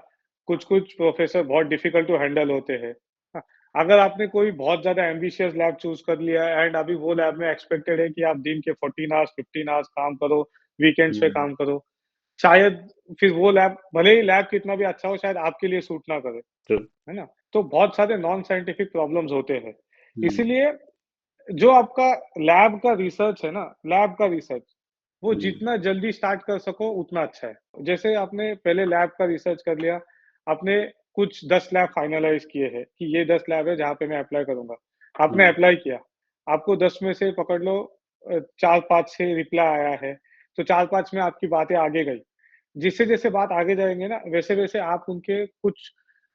कुछ-कुछ प्रोफ़ेसर बहुत डिफ़िकल्ट टू हैंडल होते हैं। हाँ, अगर आपने कोई बहुत ज़्यादा एम्बिशियस लैब चूज़ कर लिया, एंड अभी वो लैब में एक्सपेक्टेड है कि आप दिन के 14 आवर्स, 15 आवर्स काम करो, वीकेंड्स पे हुँ, काम करो, शायद फिर वो लैब, भले ही लैब कितना भी अच्छा हो, शायद आपके लिए सूट ना करे, ट्रू। है ना? तो बहुत सारे नॉन साइंटिफिक प्रॉब्लम्स होते हैं। हुँ, इसीलिए जो आपका लैब का रिसर्च है ना, लैब का रिसर्च, वो हुँ, जितना जल्दी स्टार्ट कर सको उतना अच्छा है। जैसे आपने पहले लैब का रिसर्च कर लिया, आपने कुछ 10 लैब फाइनलाइज़ किए हैं कि ये 10 लैब है जहाँ पे मैं अप्लाई करूँगा। आपने हुँ, अप्लाई किया, आपको 10 में से पकड़ लो 4-5 से रिप्लाई आया है, तो 4-5 में आपकी बातें आगे गई। जैसे-जैसे बात आगे जाएँगे ना, वैसे-वैसे आप उनके कुछ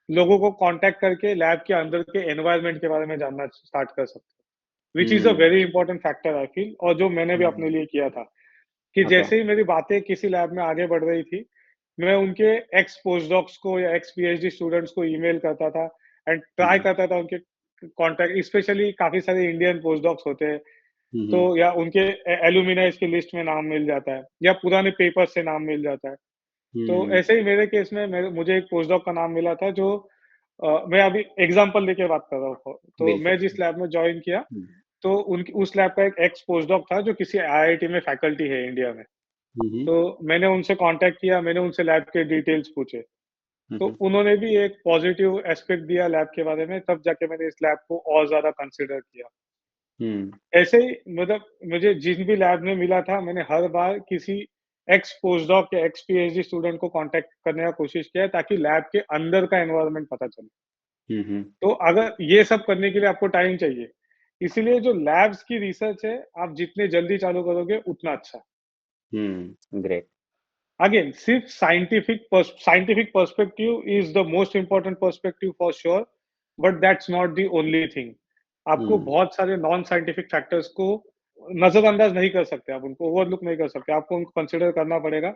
लोगों को कॉन्टैक्ट करके लैब के अंदर के एनवायरनमेंट के बारे में जानना स्टार्ट कर सकते हो। Which is a hmm, very important factor I feel, और जो मैंने भी अपने हुँ, लिए किया था, कि ओके। जैसे ही मेरी बातें किसी लैब में आगे बढ़ रही थी, मैं उनके एक्स पोस्टडॉक्स को या एक्स पीएचडी स्टूडेंट्स को ईमेल करता था, एंड ट्राई हुँ, करता था उनके कॉन्टैक्ट, स्पेशली काफ़ी सारे इंडियन पोस्टडॉक्स होते हैं, हुँ, तो हुँ, या उनके एलुमिनाइज़ की लिस्ट में नाम मिल जाता है, या पुराने पेपर से नाम मिल जाता है। तो हुँ, ऐसे ही मेरे केस में मुझे एक पोस्टडॉक का नाम मिला था, जो मैं अभी एग्ज़ाम्पल देके बात कर रहा हूँ। तो बिल्कुल। मैं जिस लैब में जॉइन किया, हुँ, तो उनकी उस लैब का एक एक्स पोस्टडॉक था जो किसी आईआईटी में फैकल्टी है इंडिया में। हुँ, हुँ, तो मैंने उनसे कॉन्टैक्ट किया, मैंने उनसे लैब के डिटेल्स पूछे। हुँ, तो हुँ, उन्होंने भी एक पॉज़िटिव एस्पेक्ट दिया लैब के बारे में, तब जाके मैंने इस लैब को और ज़्यादा कंसिडर किया। हुँ, ऐसे ही मतलब मुझे जिन भी लैब में मिला था, मैंने हर बार किसी एक्स पोस्टडॉक या एक्स पीएचडी स्टूडेंट को कॉन्टैक्ट करने का कोशिश किया है, ताकि लैब के अंदर का एनवायरनमेंट पता चले। हुँ, हुँ, तो अगर ये सब करने के लिए आपको टाइम चाहिए। इसीलिए जो लैब्स की रिसर्च है, आप जितने जल्दी चालू करोगे उतना अच्छा। हुँ, ग्रेट। अगेन सिर्फ scientific perspective is the most important perspective for sure, but that's not the only thing. आपको हुँ, बहुत सारे नॉन साइंटिफिक फैक्टर्स को नज़रअंदाज नहीं कर सकते, आप उनको ओवरलुक नहीं कर सकते। आपको उनको कंसिडर करना पड़ेगा,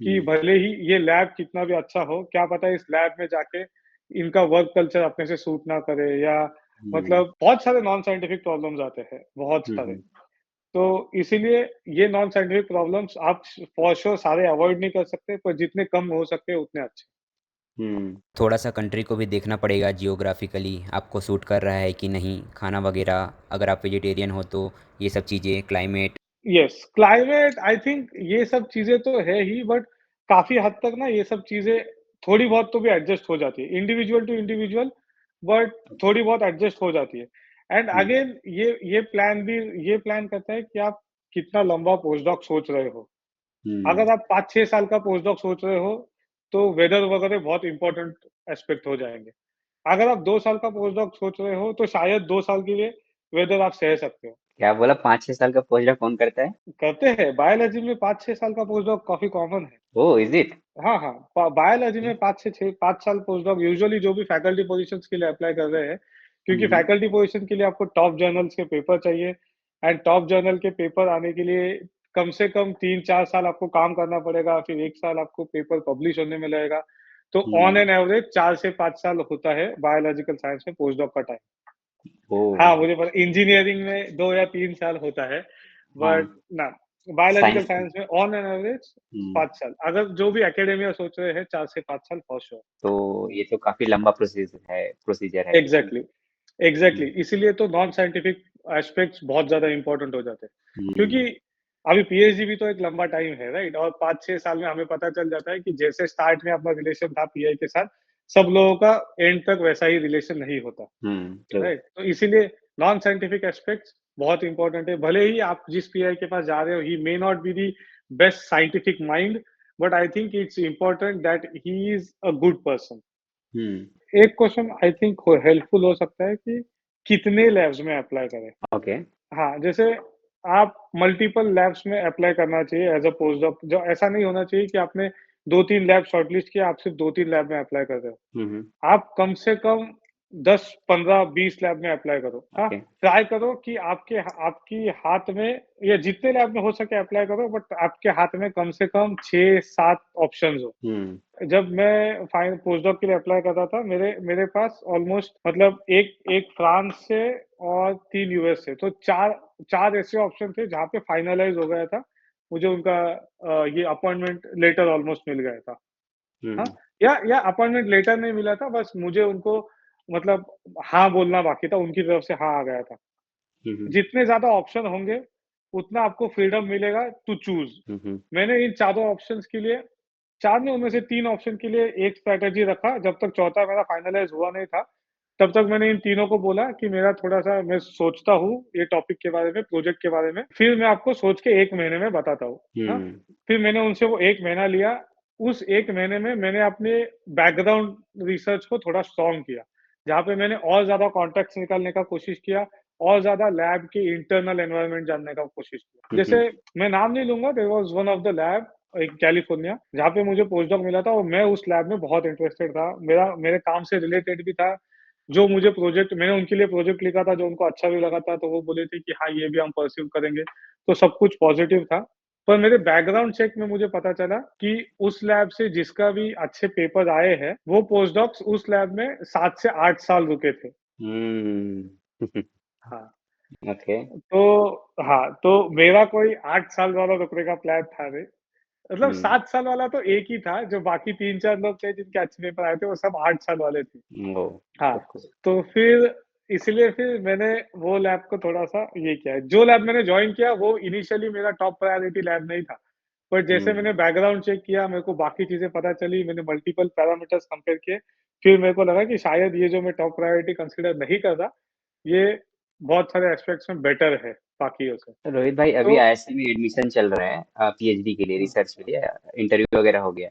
कि हुँ, भले ही ये लैब कितना भी अच्छा हो, क्या पता इस लैब में जाके इनका वर्क कल्चर अपने से सूट ना करे, या हुँ, मतलब बहुत सारे नॉन साइंटिफिक प्रॉब्लम्स आते हैं, बहुत हुँ, सारे। हुँ, तो इसीलिए ये नॉन साइंटिफिक प्रॉब्लम्स आप फॉर श्योर सारे अवॉइड नहीं कर सकते, पर जितने कम हो सकते हैं उतने अच्छे। हुँ, थोड़ा-सा कंट्री को भी देखना पड़ेगा जियोग्राफ़िकली आपको सूट कर रहा है कि नहीं, खाना वग़ैरह अगर आप वेजिटेरियन हो तो ये सब चीज़ें, climate. Yes, climate I think ये सब चीज़ें तो है ही, बट काफ़ी हद तक ना ये सब चीज़ें थोड़ी बहुत तो भी एडजस्ट हो जाती है। इंडिविजुअल टू इंडिविजुअल, बट थोड़ी बहुत एडजस्ट हो जाती है। एंड हुँ, अगेन ये प्लान करता है कि आप कितना लंबा पोस्टडॉक सोच रहे हो। हुँ, अगर आप 5-6 साल का पोस्टडॉक सोच रहे हो, तो वेदर वगैरह बहुत इम्पोर्टेंट एस्पेक्ट हो जाएँगे। अगर आप 2 साल का पोस्टडॉक सोच रहे हो, तो शायद 2 साल के लिए वेदर आप सह सकते हो। क्या बोला 5-6 साल का पोस्टडॉक कौन करता है? करते हैं, बायोलॉजी में 5-6 साल का पोस्टडॉक काफ़ी कॉमन है। ओह! Is it? हाँ, हाँ, बायोलॉजी ओके। में 5 से 6 5 साल पोस्टडॉक यूजुअली जो भी फैकल्टी पोज़ीशंस के लिए अप्लाई कर रहे हैं, हुँ, क्योंकि हुँ, फैकल्टी पोज़ीशन के लिए आपको टॉप जर्नल्स के पेपर चाहिए एंड टॉप जर्नल के पेपर आने के लिए कम से कम 3-4 साल आपको काम करना पड़ेगा, फिर 1 साल आपको पेपर पब्लिश होने में लगेगा। तो ऑन हुँ, एन एवरेज 4 से 5 साल होता है बायोलॉजिकल साइंस में पोस्टडॉक का टाइम। ओह! हाँ, मुझे पता इंजीनियरिंग में 2 या 3 साल होता है, हाँ, बट ना बायोलॉजिकल साइंस में साइंस में ऑन एन एवरेज हुँ, 5 साल। अगर जो भी एकेडेमिया सोच रहे हैं 4 से 5 साल फॉर श्योर। तो ये तो काफ़ी लंबा प्रोसीजर है फिर तो। एग्ज़ैक्टली, एग्ज़ैक्टली हुँ, इसीलिए तो नॉन साइंटिफिक एस्पेक्ट्स बहुत ज़्यादा इम्पोर्टेंट हो जाते हैं। क्योंकि हुँ, अभी पीएचडी भी तो एक लंबा टाइम है, राइट? और 5-6 साल में हमें पता चल जाता है कि जैसे स्टार्ट में अपना रिलेशन था पीआई के साथ, सब लोगों का एंड तक वैसा ही रिलेशन नहीं होता। हुँ, ट्रू। राइट? तो इसीलिए नॉन साइंटिफिक एस्पेक्ट्स बहुत इंपॉर्टेंट है। भले ही आप जिस पीआई के पास जा रहे हो, he may not be the best scientific mind, but I think it's important that he is a good person. Hmm, एक क्वेश्चन आई थिंक हेल्पफुल हो सकता है कि कितने लैब्स में अप्लाई करें? ओके। हाँ, जैसे आप मल्टीपल लैब्स में अप्लाई करना चाहिए एज़ अ पोस्टडॉक। जो ऐसा नहीं होना चाहिए कि आपने 2-3 लैब शॉर्टलिस्ट किया, आप सिर्फ 2-3 लैब में अप्लाई कर रहे हो। हुँ, हुँ, आप कम से कम 10, 15, 20 लैब में अप्लाई करो, हाँ? ओके। ट्राई करो कि आपकी हाथ में या जितने लैब में हो सके अप्लाई करो, बट आपके हाथ में कम से कम 6-7 ऑप्शंस हो। हुँ, जब मैं पोस्टडॉक के लिए अप्लाई कर रहा था, मेरे मेरे पास ऑलमोस्ट मतलब एक एक फ्रांस से और 3 यूएस से, तो 4 ऐसे ऑप्शन थे जहाँ पे फाइनलाइज़ हो गया था। मुझे उनका ये अपॉइंटमेंट लेटर ऑलमोस्ट मिल गया था। हाँ, हुँ, या अपॉइंटमेंट लेटर नहीं मिला था, बस मुझे उनको मतलब हाँ बोलना बाकी था, उनकी तरफ से हाँ आ गया था। हुँ, हुँ, जितने ज़्यादा ऑप्शन होंगे, उतना आपको फ्रीडम मिलेगा टू चूज़। हुँ, हुँ, मैंने इन चारों ऑप्शंस के लिए 4 नहीं, उनमें से 3 ऑप्शन के लिए एक स्ट्रैटेजी रखा, जब तक चौथा मेरा फाइनलाइज़ हुआ नहीं था, तब तक मैंने इन तीनों को बोला कि मेरा थोड़ा-सा मैं सोचता हूँ ये टॉपिक के बारे में, प्रोजेक्ट के बारे में, फिर मैं आपको सोच के 1 महीने में बताता हूँ। हाँ? हुँ, फिर मैंने उनसे वो 1 महीना लिया, उस 1 महीने में मैंने अपने बैकग्राउंड रिसर्च को थोड़ा स्ट्रॉन्ग किया, जहाँ पे मैंने और ज़्यादा कॉन्टैक्ट्स निकालने का कोशिश किया, और ज़्यादा लैब के इंटरनल एनवायरनमेंट जानने का कोशिश किया। हुँ, हुँ, जैसे मैं नाम नहीं लूँगा, there was one of the lab in California, जहाँ पे मुझे पोस्टडॉक मिला था और मैं उस लैब में बहुत इंटरेस्टेड था। मेरे काम से रिलेटेड भी था। जो मुझे प्रोजेक्ट मैंने उनके लिए प्रोजेक्ट लिखा था, जो उनको अच्छा भी लगा था, तो वो बोले थे कि हाँ, ये भी हम परस्यू करेंगे। तो सब कुछ पॉज़िटिव था। पर मेरे बैकग्राउंड चेक में मुझे पता चला कि उस लैब से जिसका भी अच्छे पेपर आए हैं, वो पोस्टडॉक्स उस लैब में 7 से 8 साल रुके थे। हुँ, हाँ, ओके। हाँ, तो मेरा कोई 8 साल वाला रुकने का प्लान था नहीं। मतलब हुँ, 7 साल वाला तो एक ही था, जो बाकी 3-4 लोग थे जिनके अच्छे पेपर आए थे, वो सब 8 साल वाले थे। ओह! हाँ, दैट्स गुड। तो फिर इसलिए फिर मैंने वो लैब को थोड़ा-सा ये किया। जो लैब मैंने जॉइन किया वो इनिशियली मेरा टॉप प्रायोरिटी लैब नहीं था। पर जैसे हुँ, मैंने बैकग्राउंड चेक किया, मेरे को बाकी चीज़ें पता चली, मैंने मल्टीपल पैरामीटर्स कंपेयर किए, फिर मेरे को लगा कि शायद ये जो मैं टॉप प्रायोरिटी कंसीडर नहीं कर रहा, ये बहुत सारे एस्पेक्ट्स में बेटर है बाकियों से। तो रोहित भाई अभी तो आईआईएससी में एडमिशन चल रहा है पीएचडी के लिए, रिसर्च के लिए, इंटरव्यू वगैरह हो गया।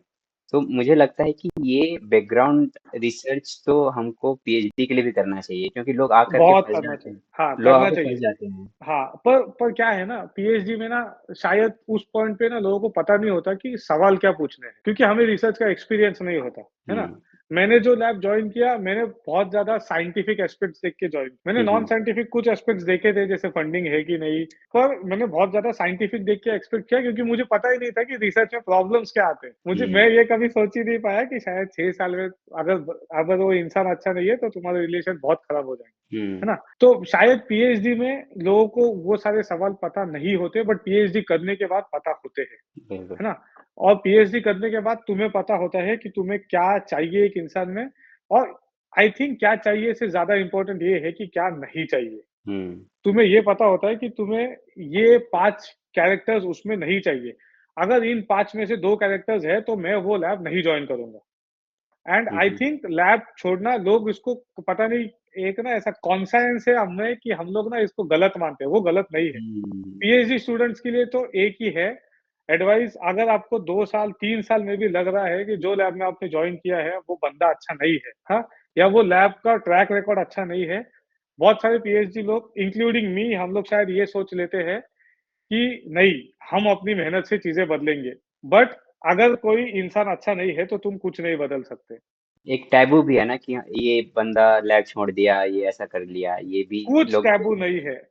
तो मुझे लगता है कि ये बैकग्राउंड रिसर्च तो हमको पीएचडी के लिए भी करना चाहिए क्योंकि लोग आकर के बहुत फँस करना जाते चाहिए। हैं। हाँ, लोग करना आके फँस चाहिए। जाते हैं। हाँ, पर क्या है ना, पीएचडी में ना शायद उस पॉइंट पे ना लोगों को पता नहीं होता कि सवाल क्या पूछने हैं, क्योंकि हमें रिसर्च का एक्सपीरियंस नहीं होता, है ना? हुँ, मैंने जो लैब जॉइन किया, मैंने बहुत ज़्यादा साइंटिफिक एस्पेक्ट्स देख के जॉइन, मैंने हुँ, नॉन हुँ, साइंटिफिक कुछ एस्पेक्ट्स देखे थे, जैसे फंडिंग है कि नहीं, पर मैंने बहुत ज़्यादा साइंटिफिक देख के एक्सपेक्ट किया, क्योंकि मुझे पता ही नहीं था कि रिसर्च में प्रॉब्लम्स क्या आते हैं। मैं हुँ, ये कभी सोच ही नहीं पाया कि शायद 6 साल में अगर वो इंसान अच्छा नहीं है, तो तुम्हारे रिलेशन बहुत खराब हो जाएँगे। है हुँ, ना? तो शायद पीएचडी में लोगों को वो सारे सवाल पता नहीं होते, बट पीएचडी करने के बाद पता होते हैं, बिल्कुल। है ना? और पीएचडी करने के बाद तुम्हें पता होता है कि तुम्हें क्या चाहिए एक इंसान में, और आई थिंक क्या चाहिए से ज़्यादा इम्पोर्टेंट ये है कि क्या नहीं चाहिए। हुँ, तुम्हें ये पता होता है कि तुम्हें ये 5 कैरेक्टर्स उसमें नहीं चाहिए। अगर इन 5 में से 2 कैरेक्टर्स है तो मैं वो लैब नहीं जॉइन करूँगा। And I hmm, think lab छोड़ना लोग इसको पता नहीं, एक ना ऐसा कॉन्साइंस है हमें कि हम लोग ना इसको गलत मानते हैं, वो गलत नहीं है। हम्म, पीएचडी स्टूडेंट्स के लिए तो एक ही है एडवाइस, अगर आपको 2 साल 3 साल में भी लग रहा है कि जो लैब में आपने जॉइन किया है वो बंदा अच्छा नहीं है, हाँ? या वो लैब का ट्रैक रिकॉर्ड अच्छा नहीं है, बहुत सारे पीएचडी लोग इंक्लूडिंग मी हम लोग शायद ये सोच लेते हैं कि नहीं, हम अपनी मेहनत से चीज़ें बदलेंगे। बट अगर कोई इंसान अच्छा नहीं है तो तुम कुछ नहीं बदल सकते। एक टैबू भी है ना कि ये बंदा लैब छोड़ दिया, ये ऐसा कर लिया, ये भी कुछ लोग। टैबू नहीं है।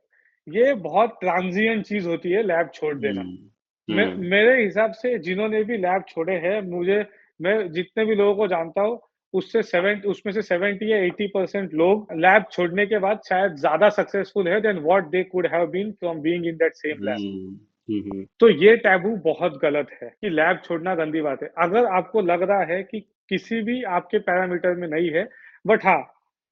ये बहुत ट्रांजिएंट चीज़ होती है लैब छोड़ देना। हम्म, मैं हम्म, मेरे हिसाब से जिन्होंने भी लैब छोड़े हैं, मैं जितने भी लोगों को जानता हूँ, उसमें से 70 या 80% लोग लैब छोड़ने के बाद शायद ज़्यादा सक्सेसफुल है then what they could have been from being in that same lab. Hmm, hmm, तो ये टैबू बहुत गलत है कि लैब छोड़ना गंदी बात है। अगर आपको लग रहा है कि किसी भी आपके पैरामीटर में नहीं है, बट हाँ,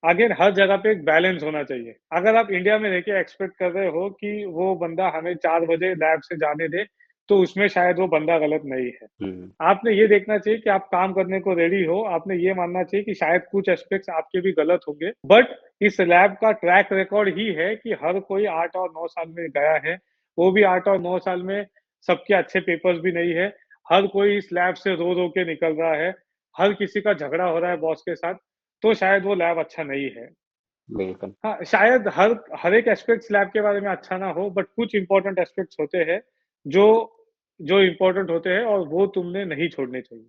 अगेन हर जगह पे एक बैलेंस होना चाहिए। अगर आप इंडिया में रह के एक्सपेक्ट कर रहे हो कि वो बंदा हमें 4 बजे लैब से जाने दे, तो उसमें शायद वो बंदा गलत नहीं है। हम्म, आपने ये देखना चाहिए कि आप काम करने को रेडी हो, आपने ये मानना चाहिए कि शायद कुछ एस्पेक्ट्स आपके भी गलत होंगे, बट इस लैब का ट्रैक रिकॉर्ड ही है कि हर कोई 8 और 9 साल में गया है, वो भी 8 और 9 साल में सबके अच्छे पेपर्स भी नहीं है, हर कोई इस लैब से रो-रो के निकल रहा है, हर किसी का झगड़ा हो रहा है बॉस के साथ, तो शायद वो लैब अच्छा नहीं है। बिल्कुल। हाँ, शायद हर एक एस्पेक्ट्स लैब के बारे में अच्छा ना हो, बट कुछ इंपॉर्टेंट एस्पेक्ट्स होते हैं, जो जो इंपॉर्टेंट होते हैं और वो तुमने नहीं छोड़ने चाहिए।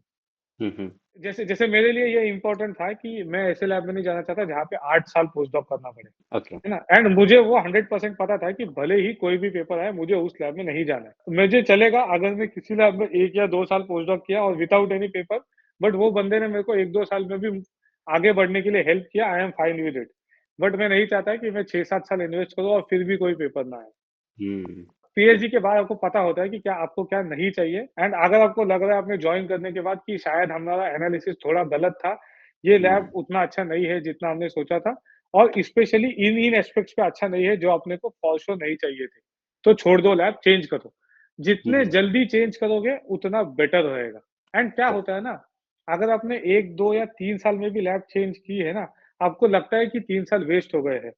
हम्म, जैसे जैसे मेरे लिए ये इम्पोर्टेंट था कि मैं ऐसे लैब में नहीं जाना चाहता जहाँ पे 8 साल पोस्टडॉक करना पड़े, ओके। है ना? एंड मुझे वो 100% पता था कि भले ही कोई भी पेपर आए, मुझे उस लैब में नहीं जाना है। मुझे चलेगा अगर मैं किसी लैब में 1 या 2 साल पोस्टडॉक किया और विथआउट एनी पेपर, बट वो बंदे ने मेरे को 1-2 साल में भी आगे बढ़ने के लिए हेल्प किया, I am fine with it. But मैं नहीं चाहता कि मैं 6-7 साल इन्वेस्ट करूँ और फिर भी कोई पेपर ना आए। हम्म, पीएचडी के बाद आपको पता होता है कि क्या आपको क्या नहीं चाहिए, एंड अगर आपको लग रहा है आपने ज्वाइन करने के बाद कि शायद हमारा एनालिसिस थोड़ा गलत था, ये लैब हम्म, उतना अच्छा नहीं है जितना हमने सोचा था, और स्पेशली इन एस्पेक्ट्स पे अच्छा नहीं है जो अपने को फॉर श्योर नहीं चाहिए थे, तो छोड़ दो लैब, चेंज करो। जितने हम्म, जल्दी चेंज करोगे उतना बेटर रहेगा। एंड क्या ओके। होता है ना, अगर आपने 1-2 या 3 साल में भी लैब चेंज की है ना, आपको लगता है कि 3 साल वेस्ट हो गए हैं।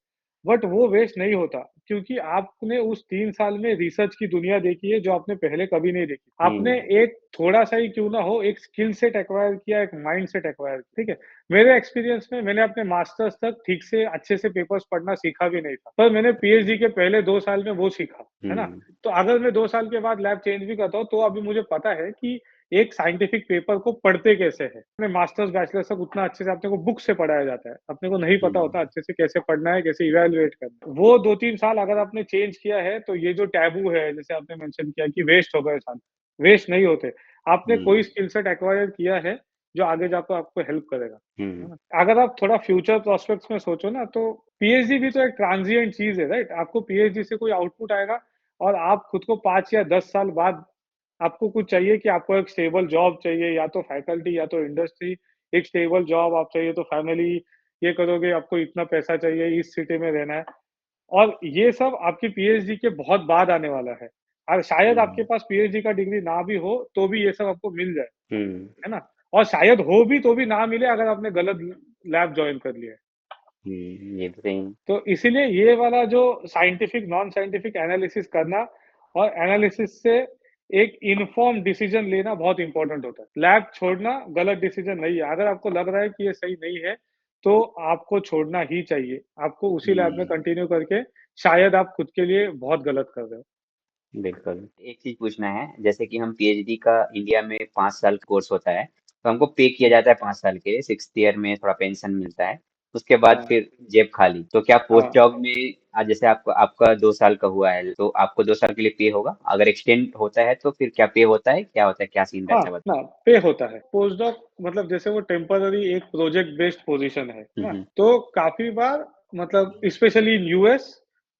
बट वो वेस्ट नहीं होता, क्योंकि आपने उस 3 साल में रिसर्च की दुनिया देखी है जो आपने पहले कभी नहीं देखी। आपने हम्म, एक थोड़ा-सा ही क्यों ना हो एक स्किल सेट एक्वायर किया, एक माइंड सेट एक्वायर किया, ठीक है? मेरे एक्सपीरियंस में मैंने अपने मास्टर्स तक ठीक से अच्छे से पेपर्स पढ़ना सीखा भी नहीं था। पर मैंने पीएचडी के पहले 2 साल में वो सीखा, है ना? हम्म, तो अगर मैं 2 साल के बाद लैब चेंज भी करता हूँ, तो अभी मुझे पता है कि एक साइंटिफिक पेपर को पढ़ते कैसे हैं। अपने मास्टर्स, बैचलर्स तक उतना अच्छे से अपने को बुक से पढ़ाया जाता है। अपने को नहीं पता होता हम्म, अच्छे से कैसे पढ़ना है, कैसे इवैल्यूएट करना है। वो 2-3 साल अगर आपने चेंज किया है, तो ये जो टैबू है, जैसे आपने मेंशन किया कि वेस्ट हो गए साल, वेस्ट नहीं होते। आपने कोई हम्म, स्किल सेट एक्वायर किया है, जो आगे जाकर आपको हेल्प करेगा, है हम्म, ना? अगर आप थोड़ा फ्यूचर प्रोस्पेक्ट्स में सोचो ना, तो पीएचडी भी तो एक ट्रांजिएंट चीज़ है, राइट? आपको पीएचडी से कोई आउटपुट आएगा और आप खुद को 5 या 10 साल बाद आपको कुछ चाहिए कि आपको एक स्टेबल जॉब चाहिए, या तो फैकल्टी या तो इंडस्ट्री, एक स्टेबल जॉब आप चाहिए तो फैमिली, ये करोगे आपको इतना पैसा चाहिए, इस सिटी में रहना है, और ये सब आपकी पीएचडी के बहुत बाद आने वाला है। और शायद आपके हम्म, पास पीएचडी का डिग्री ना भी हो, तो भी ये सब आपको मिल जाए, हम्म, है ना? और शायद हो भी तो भी ना मिले अगर आपने गलत लैब जॉइन कर लिया है। ये तो सही। तो इसीलिए ये वाला जो साइंटिफिक नॉन साइंटिफिक एनालिसिस करना और एनालिसिस से एक इन्फॉर्म डिसीजन लेना बहुत इंपॉर्टेंट होता है। लैब छोड़ना गलत डिसीजन नहीं है। अगर आपको लग रहा है कि ये सही नहीं है, तो आपको छोड़ना ही चाहिए। आपको उसी लैब में हम्म, कंटिन्यू करके शायद आप खुद के लिए बहुत गलत कर रहे हो। बिल्कुल। एक चीज पूछना है, जैसे कि हम पीएचडी का इंडिया में 5 साल कोर्स होता है, तो हमको पे किया हुँ, जाता है 5 साल के लिए, 6th ईयर में थोड़ा पेंशन मिलता है, उसके बाद हाँ, फिर जेब खाली। तो क्या पोस्ट हाँ, जॉब में जैसे आपका आपका 2 साल का हुआ है, तो आपको 2 साल के लिए पे होगा? अगर एक्सटेंड होता है तो फिर क्या पे होता है, क्या होता है, क्या सीन हाँ, रहता है बता। ना पे होता है। पोस्टडॉक मतलब जैसे वो टेम्पररी एक प्रोजेक्ट बेस्ड पोज़ीशन है ना? हम्म, तो काफ़ी बार मतलब स्पेशली इन यूएस,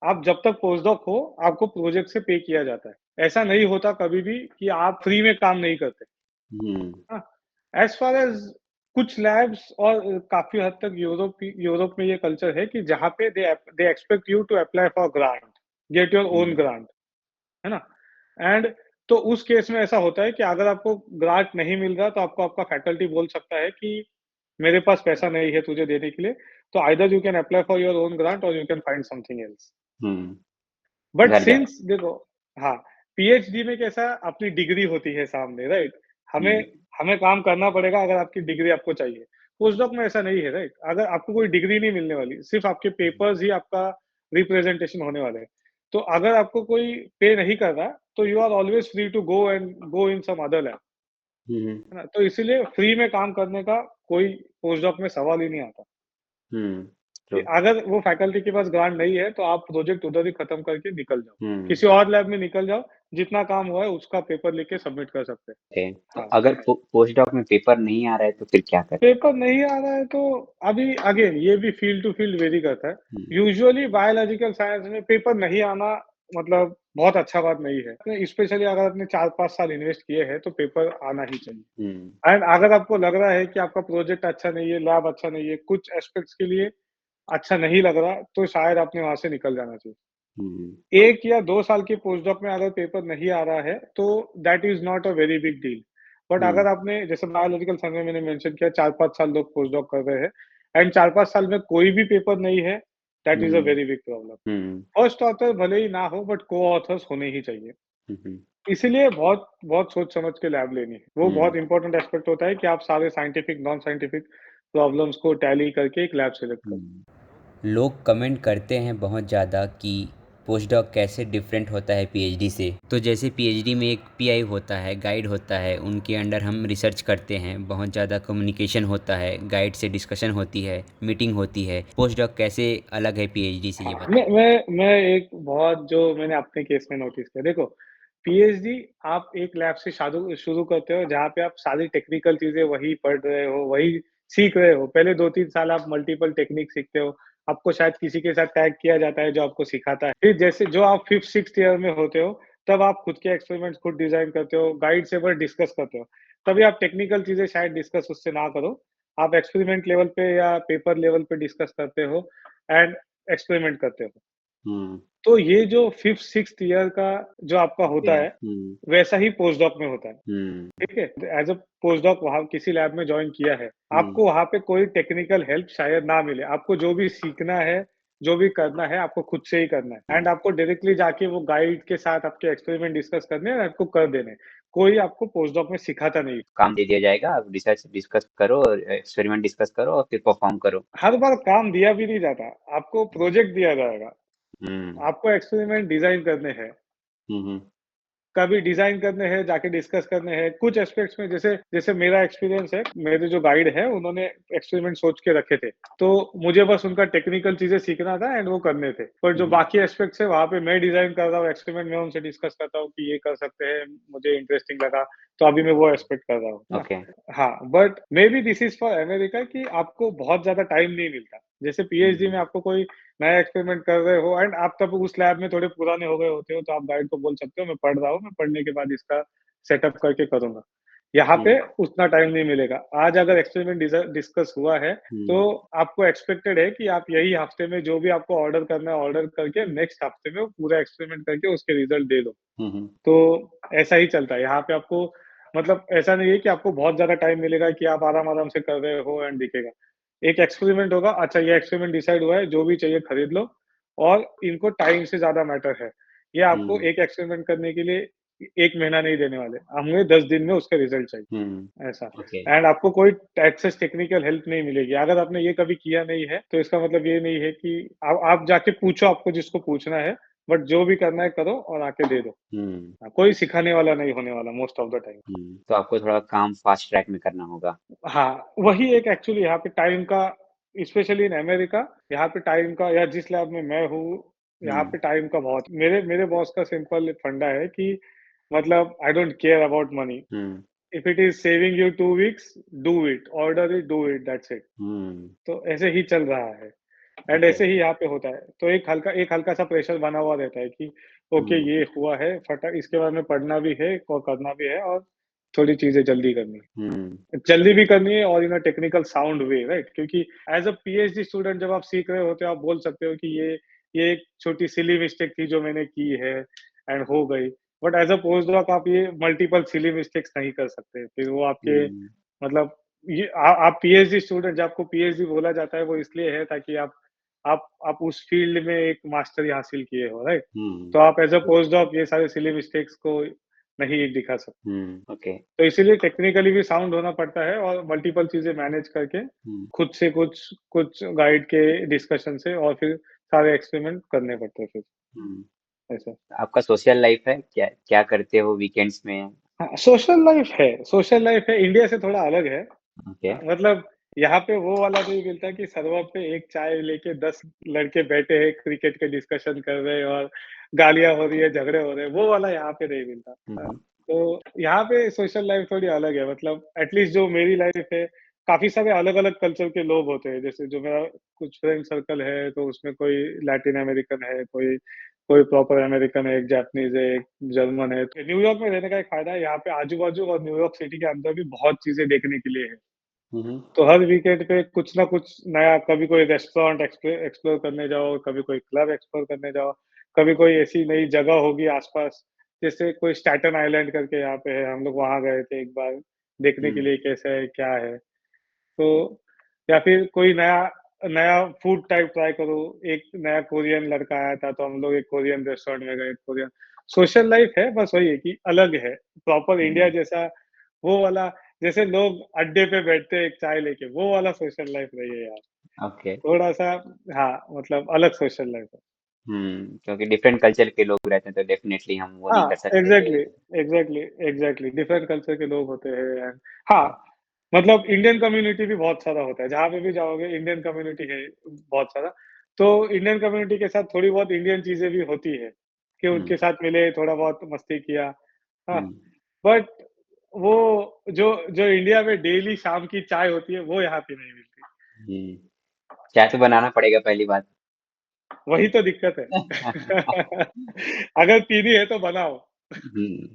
आप जब तक पोस्टडॉक हो, आपको प्रोजेक्ट से पे किया जाता है। ऐसा नहीं होता कभी भी कि आप फ्री में काम नहीं करते। हम्म, हाँ, एज़ फार एज़ कुछ लैब्स और काफ़ी हद तक यूरोप में ये कल्चर है कि जहाँ पे they expect you to apply for grant, get your own hmm, grant, है ना? एंड तो उस केस में ऐसा होता है कि अगर आपको ग्रांट नहीं मिल रहा तो आपको आपका फैकल्टी बोल सकता है कि मेरे पास पैसा नहीं है तुझे देने के लिए, तो either you can apply for your own grant और you can find something else. But घर जा सिंस देखो, हाँ, पीएचडी में कैसा अपनी डिग्री होती है सामने, राइट? हमें हुँ, हमें काम करना पड़ेगा अगर आपकी डिग्री आपको चाहिए। पोस्टडॉक में ऐसा नहीं है, राइट? अगर आपको कोई डिग्री नहीं मिलने वाली, सिर्फ़ आपके पेपर्स ही आपका रिप्रेजेंटेशन होने वाले हैं। तो अगर आपको कोई पे नहीं कर रहा, तो you are always free to go in some other lab, hmm, hmm, है ना? तो इसीलिए फ्री में काम करने का कोई पोस्टडॉक में सवाल ही नहीं आता। हुँ, कि ट्रू, अगर वो फैकल्टी के पास ग्रांट नहीं है, तो आप प्रोजेक्ट उधर ही खत्म करके निकल जाओ। हुँ, किसी और लैब में निकल जाओ, जितना काम हुआ है उसका पेपर लिख सबमिट कर सकते हैं। ओके। तो हाँ, अगर पोस्टडॉक में पेपर नहीं आ रहा है तो फिर क्या करें? पेपर नहीं आ रहा है तो अभी अगेन ये भी फील्ड टू फील्ड वेरी करता है। हुँ, यूजुअली बायोलॉजिकल साइंस में पेपर नहीं आना मतलब बहुत अच्छा बात नहीं है। स्पेशली अगर आपने 4-5 साल इन्वेस्ट किए हैं, तो पेपर आना ही चाहिए। हुँ, एंड अगर आपको लग रहा है कि आपका प्रोजेक्ट अच्छा नहीं है, लैब अच्छा नहीं है, कुछ एस्पेक्ट्स के लिए अच्छा नहीं लग रहा, तो शायद आपने वहाँ से निकल जाना चाहिए। हुँ, 1 या 2 साल के पोस्टडॉक में अगर पेपर नहीं आ रहा है, तो that is not a very big deal. But hmm, अगर आपने जैसे बायोलॉजिकल साइंस में मैंने मेंशन किया 4-5 साल लोग पोस्टडॉक कर रहे हैं एंड 4-5 साल में कोई भी पेपर नहीं है, that is a hmm, very big problem. Hmm, first author भले ही ना हो बट को-ऑथर्स होने ही चाहिए। हुँ, हुँ, इसीलिए बहुत बहुत सोच समझ के लैब लेनी है। वो हुँ, बहुत इंपॉर्टेंट एस्पेक्ट होता है कि आप सारे साइंटिफिक, नॉन साइंटिफिक प्रॉब्लम्स को टैली करके एक लैब सेलेक्ट करो। हुँ, लोग कमेंट करते हैं बहुत ज़्यादा कि पोस्टडॉक कैसे डिफरेंट होता है पीएचडी से। तो जैसे पीएचडी में एक पीआई होता है, गाइड होता है, उनके अंडर हम रिसर्च करते हैं, बहुत ज़्यादा कम्युनिकेशन होता है, गाइड से डिस्कशन होती है, मीटिंग होती है। पोस्टडॉक कैसे अलग है पीएचडी से, ये हाँ, बताइए? मैं एक बहुत जो मैंने अपने केस में नोटिस किया, देखो पीएचडी आप एक लैब से शादू शुरू करते हो जहाँ पे आप सारी टेक्निकल चीज़ें वही पढ़ रहे हो, वही सीख रहे हो। पहले 2-3 साल आप मल्टीपल टेक्निक सीखते हो, आपको शायद किसी के साथ टैग किया जाता है जो आपको सिखाता है। फिर जैसे जो आप 5th-6th ईयर में होते हो, तब आप खुद के एक्सपेरिमेंट्स खुद डिज़ाइन करते हो, गाइड से बस डिस्कस करते हो। तभी आप टेक्निकल चीज़ें शायद डिस्कस उससे ना करो, आप एक्सपेरिमेंट लेवल पे या पेपर लेवल पे डिस्कस करते हो एंड एक्सपेरिमेंट करते हो। हुँ, तो ये जो 5th-6th ईयर का जो आपका ओके, होता है, हुँ, वैसा ही पोस्टडॉक में होता है, हुँ, ठीक है? एज़ अ पोस्टडॉक वहाँ किसी लैब में जॉइन किया है, हुँ, आपको वहाँ पे कोई टेक्निकल हेल्प शायद ना मिले, आपको जो भी सीखना है, जो भी करना है, आपको खुद से ही करना है एंड हुँ, आपको डायरेक्टली जाके वो गाइड के साथ आपके एक्सपेरिमेंट डिस्कस करने हैं और आपको कर देने हैं। कोई आपको पोस्टडॉक में सिखाता नहीं। काम दे दिया जाएगा, आप रिसर्च डिस्कस करो और एक्सपेरिमेंट डिस्कस करो और फिर परफॉर्म करो। हर बार काम दिया भी नहीं जाता, आपको प्रोजेक्ट दिया जाएगा, हुँ, आपको एक्सपेरिमेंट डिज़ाइन करने हैं। हुँ, हुँ, कभी डिज़ाइन करने हैं, जाके डिस्कस करने हैं। कुछ एस्पेक्ट्स में जैसे जैसे मेरा एक्सपीरियंस है, मेरे जो गाइड हैं, उन्होंने एक्सपेरिमेंट सोच के रखे थे। तो मुझे बस उनका टेक्निकल चीज़ें सीखना था एंड वो करने थे। पर हुँ, जो हुँ, बाकी एस्पेक्ट्स है, वहाँ पे मैं डिज़ाइन कर रहा हूँ, एक्सपेरिमेंट मैं उनसे डिस्कस करता हूँ कि ये कर सकते हैं, मुझे इंटरेस्टिंग लगा, तो अभी मैं वो एस्पेक्ट कर रहा हूँ, है ना? ओके, हाँ, but maybe this is for America कि आपको बहुत ज़्यादा टाइम नहीं मिलता। जैसे पीएचडी में हुँ, आपको कोई नया एक्सपेरिमेंट कर रहे हो एंड आप तब उस लैब में थोड़े पुराने हो गए होते हो, तो आप गाइड को बोल सकते हो मैं पढ़ रहा हूँ, मैं पढ़ने के बाद इसका सेटअप करके करूँगा। यहाँ पे हुँ, उतना टाइम नहीं मिलेगा। आज अगर एक्सपेरिमेंट डिस्कस हुआ है, तो हुँ, आपको एक्सपेक्टेड है कि आप यही हफ्ते में जो भी आपको ऑर्डर करना है, ऑर्डर करके नेक्स्ट हफ्ते में वो पूरा एक्सपेरिमेंट करके उसके रिजल्ट दे दो। हुँ, हुँ, तो ऐसा ही चलता है। यहाँ पे आपको मतलब ऐसा नहीं है कि आपको बहुत ज़्यादा टाइम मिलेगा कि आप आराम-आराम से कर रहे हो एंड दिखेगा। एक एक्सपेरिमेंट होगा, अच्छा ये एक्सपेरिमेंट डिसाइड हुआ है, जो भी चाहिए खरीद लो और इनको टाइम से ज़्यादा मैटर है। ये आपको हुँ, एक एक्सपेरिमेंट करने के लिए 1 महीना नहीं देने वाले, हमें 10 दिन में उसका रिजल्ट चाहिए, हुँ, ऐसा। ओके, एंड आपको कोई एक्सेस टेक्निकल हेल्प नहीं मिलेगी। अगर आपने ये कभी किया नहीं है, तो इसका मतलब ये नहीं है कि आप जाके पूछो आपको जिसको पूछना है, बट जो भी करना है करो और आके दे दो। हुँ, हाँ, कोई सिखाने वाला नहीं होने वाला मोस्ट ऑफ द टाइम। हुँ, तो आपको थोड़ा काम फास्ट ट्रैक में करना होगा। हाँ, वही एक एक्चुअली यहाँ पे टाइम का स्पेशली इन अमेरिका यहाँ पे टाइम का या जिस लैब में मैं हूँ, यहाँ हुँ, पे टाइम का बहुत मेरे मेरे बॉस का सिंपल फंडा है कि मतलब I don't care about money. Hmm, if it is saving you 2 weeks, do it, order it, do it, that's it. Hmm, तो ऐसे ही चल रहा है एंड ओके, ऐसे ही यहाँ पे होता है। तो एक हल्का-सा प्रेशर बना हुआ रहता है कि ओके हुँ, ये हुआ है, फटा इसके बारे में पढ़ना भी है और करना भी है और थोड़ी चीज़ें जल्दी करनी है। हुँ, जल्दी भी करनी है और in a technical sound way, right? क्योंकि एज़ अ पीएचडी स्टूडेंट जब आप सीख रहे होते हो, आप बोल सकते हो कि ये एक छोटी सिली मिस्टेक थी जो मैंने की है एंड हो गई। But as a post doc आप ये मल्टीपल सिली मिस्टेक्स नहीं कर सकते, फिर वो आपके हम्म मतलब ये आप पीएचडी स्टूडेंट, जब आपको पीएचडी बोला जाता है वो इसलिए है ताकि आप उस फील्ड में एक मास्टरी हासिल किए हो, राइट? तो आप as a hmm post doc ये सारे सिली मिस्टेक्स को नहीं दिखा सकते। ओके तो इसीलिए टेक्निकली भी साउंड होना पड़ता है और मल्टीपल चीजें मैनेज करके हम्म खुद से कुछ कुछ गाइड के डिस्कशन से और फिर सारे एक्सपेरिमेंट करने पड़ते हैं फिर हम्म ऐसा। आपका सोशल लाइफ है क्या क्या करते हो वीकेंड्स में हाँ, सोशल लाइफ है, इंडिया से थोड़ा अलग है। ओके मतलब यहाँ पे वो वाला नहीं मिलता कि सरवा पे एक चाय लेके 10 लड़के बैठे हैं, क्रिकेट के डिस्कशन कर रहे हैं और गालियाँ हो रही है, झगड़े हो रहे हैं, वो वाला यहाँ पे नहीं मिलता। हम्म तो यहाँ पे सोशल लाइफ थोड़ी अलग है, मतलब एटलीस्ट जो मेरी लाइफ है, काफ़ी सारे अलग-अलग कल्चर के लोग होते हैं। जैसे जो मेरा कुछ फ्रेंड सर्कल है, तो उसमें कोई लैटिन अमेरिकन है, कोई कोई प्रॉपर अमेरिकन है, एक जापानीज़ है, एक जर्मन है। तो न्यूयॉर्क में रहने का एक फ़ायदा है, यहाँ पे आजू-बाजू और न्यूयॉर्क सिटी के अंदर भी बहुत चीज़ें देखने के लिए है। हम्म तो हर वीकेंड पे कुछ ना कुछ नया, कभी कोई रेस्टोरेंट एक्सप्लोर करने जाओ, कभी कोई क्लब एक्सप्लोर करने जाओ, कभी कोई ऐसी नई जगह होगी आसपास, जैसे कोई स्टैटन आइलैंड करके यहाँ पे है, हम लोग वहाँ गए थे एक बार देखने के हम्म लिए कैसा है, क्या है। तो या फिर कोई नया नया फूड टाइप ट्राई करो। एक नया कोरियन लड़का आया था, तो हम लोग एक कोरियन रेस्टोरेंट में गए, कोरियन सोशल लाइफ है, बस वही है कि अलग है, प्रॉपर इंडिया हम्म जैसा वो वाला, जैसे लोग अड्डे पे बैठते हैं एक चाय लेके, वो वाला सोशल लाइफ नहीं है यार, ओके थोड़ा-सा। हाँ, मतलब अलग सोशल लाइफ है। क्योंकि डिफरेंट कल्चर के लोग रहते हैं तो डेफिनेटली हम वो नहीं हाँ, कर सकते exactly, exactly, exactly different culture के लोग होते हैं एंड हाँ, मतलब इंडियन कम्युनिटी भी बहुत सारा होता है, जहाँ पे भी जाओगे इंडियन कम्युनिटी है बहुत सारा। तो इंडियन कम्युनिटी के साथ थोड़ी बहुत इंडियन चीज़ें भी होती है, कि हम्म उनके साथ मिले, थोड़ा बहुत मस्ती किया, हाँ। हम्म बट वो जो जो इंडिया में डेली शाम की चाय होती है, वो यहाँ पे नहीं मिलती। हम्म चाय तो बनाना पड़ेगा पहली बात वही तो दिक्कत है। अगर पीनी है तो बनाओ। हम्म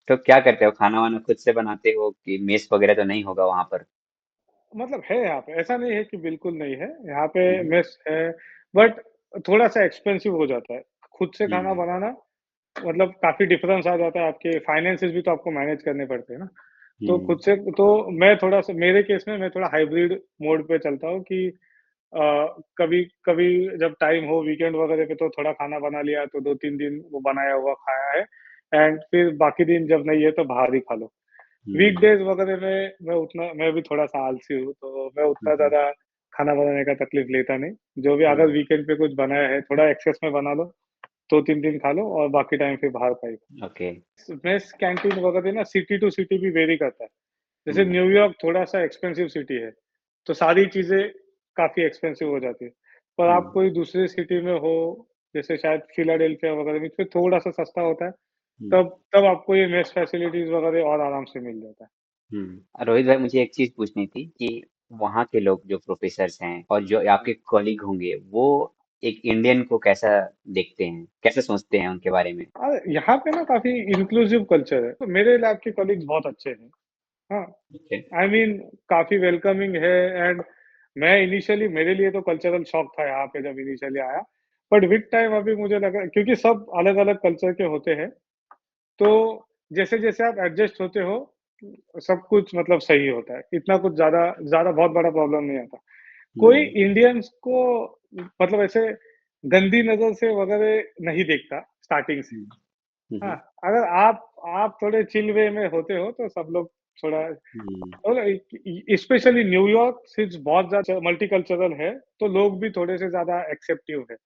तो क्या करते हो खाना वाना खुद से बनाते हो कि मेस वगैरह तो नहीं होगा वहां पर मतलब है यहाँ पे, ऐसा नहीं है कि बिल्कुल नहीं है, यहाँ पे हम्म मेस है, बट थोड़ा-सा एक्सपेंसिव हो जाता है। खुद से खाना हम्म बनाना मतलब काफ़ी डिफरेंस आ जाता है, आपके फाइनेंसेस भी तो आपको मैनेज करने पड़ते हैं ना। तो हम्म खुद से तो मैं थोड़ा-सा, मेरे केस में मैं थोड़ा हाइब्रिड मोड पे चलता हूँ कि कभी-कभी जब टाइम हो वीकेंड वगैरह पे तो थोड़ा खाना बना लिया, तो 2-3 दिन वो बनाया हुआ खाया है एंड फिर बाकी दिन जब नहीं है तो बाहर ही खा लो। हम्म वीकडेज़ वगैरह में मैं भी थोड़ा-सा आलसी हूँ, तो मैं उतना हम्म ज़्यादा खाना बनाने का तकलीफ लेता नहीं। जो भी अगर हम्म वीकेंड पे कुछ बनाया है, थोड़ा एक्सेस में बना लो, 2-3 दिन खा लो और बाकी टाइम फिर बाहर का ही। ओके मेस कैंटीन वगैरह ना सिटी टू सिटी भी वेरी करता है। जैसे हम्म न्यूयॉर्क थोड़ा-सा एक्सपेंसिव सिटी है, तो सारी चीज़ें काफ़ी एक्सपेंसिव हो जाती है। पर आप हम्म कोई दूसरी सिटी में हो, जैसे शायद फिलाडेल्फिया वगैरह में, फिर थोड़ा-सा सस्ता होता है, हम्म तब तब आपको ये मेस फैसिलिटीज़ वगैरह और आराम से मिल जाता है। रोहित भाई मुझे एक चीज पूछनी थी कि वहाँ के लोग जो प्रोफेसर्स हैं और जो आपके कॉलीग होंगे वो एक इंडियन को कैसा देखते हैं कैसे सोचते हैं उनके बारे में यहाँ पे ना काफ़ी इंक्लूसिव कल्चर है, तो मेरे लैब के कॉलीग्स बहुत अच्छे हैं। हाँ, ओके आई मीन काफ़ी वेलकमिंग है एंड मैं इनिशियली, मेरे लिए तो कल्चरल शॉक था यहाँ पे जब इनिशियली आया। बट विद टाइम अभी मुझे लगा, क्योंकि सब अलग-अलग कल्चर के होते हैं, तो जैसे-जैसे आप एडजस्ट होते हो, सब कुछ मतलब सही होता है। इतना कुछ ज़्यादा ज़्यादा बहुत बड़ा प्रॉब्लम नहीं आता। कोई हम्म इंडियंस को मतलब ऐसे गंदी नज़र से वगैरह नहीं देखता स्टार्टिंग से। हम्म हाँ, हम्म अगर आप थोड़े चिल वे में होते हो तो सब लोग थोड़ा, हम्म और स्पेशली न्यूयॉर्क सिर्फ बहुत ज़्यादा मल्टीकल्चरल है, तो लोग भी थोड़े से ज़्यादा एक्सेप्टिव है।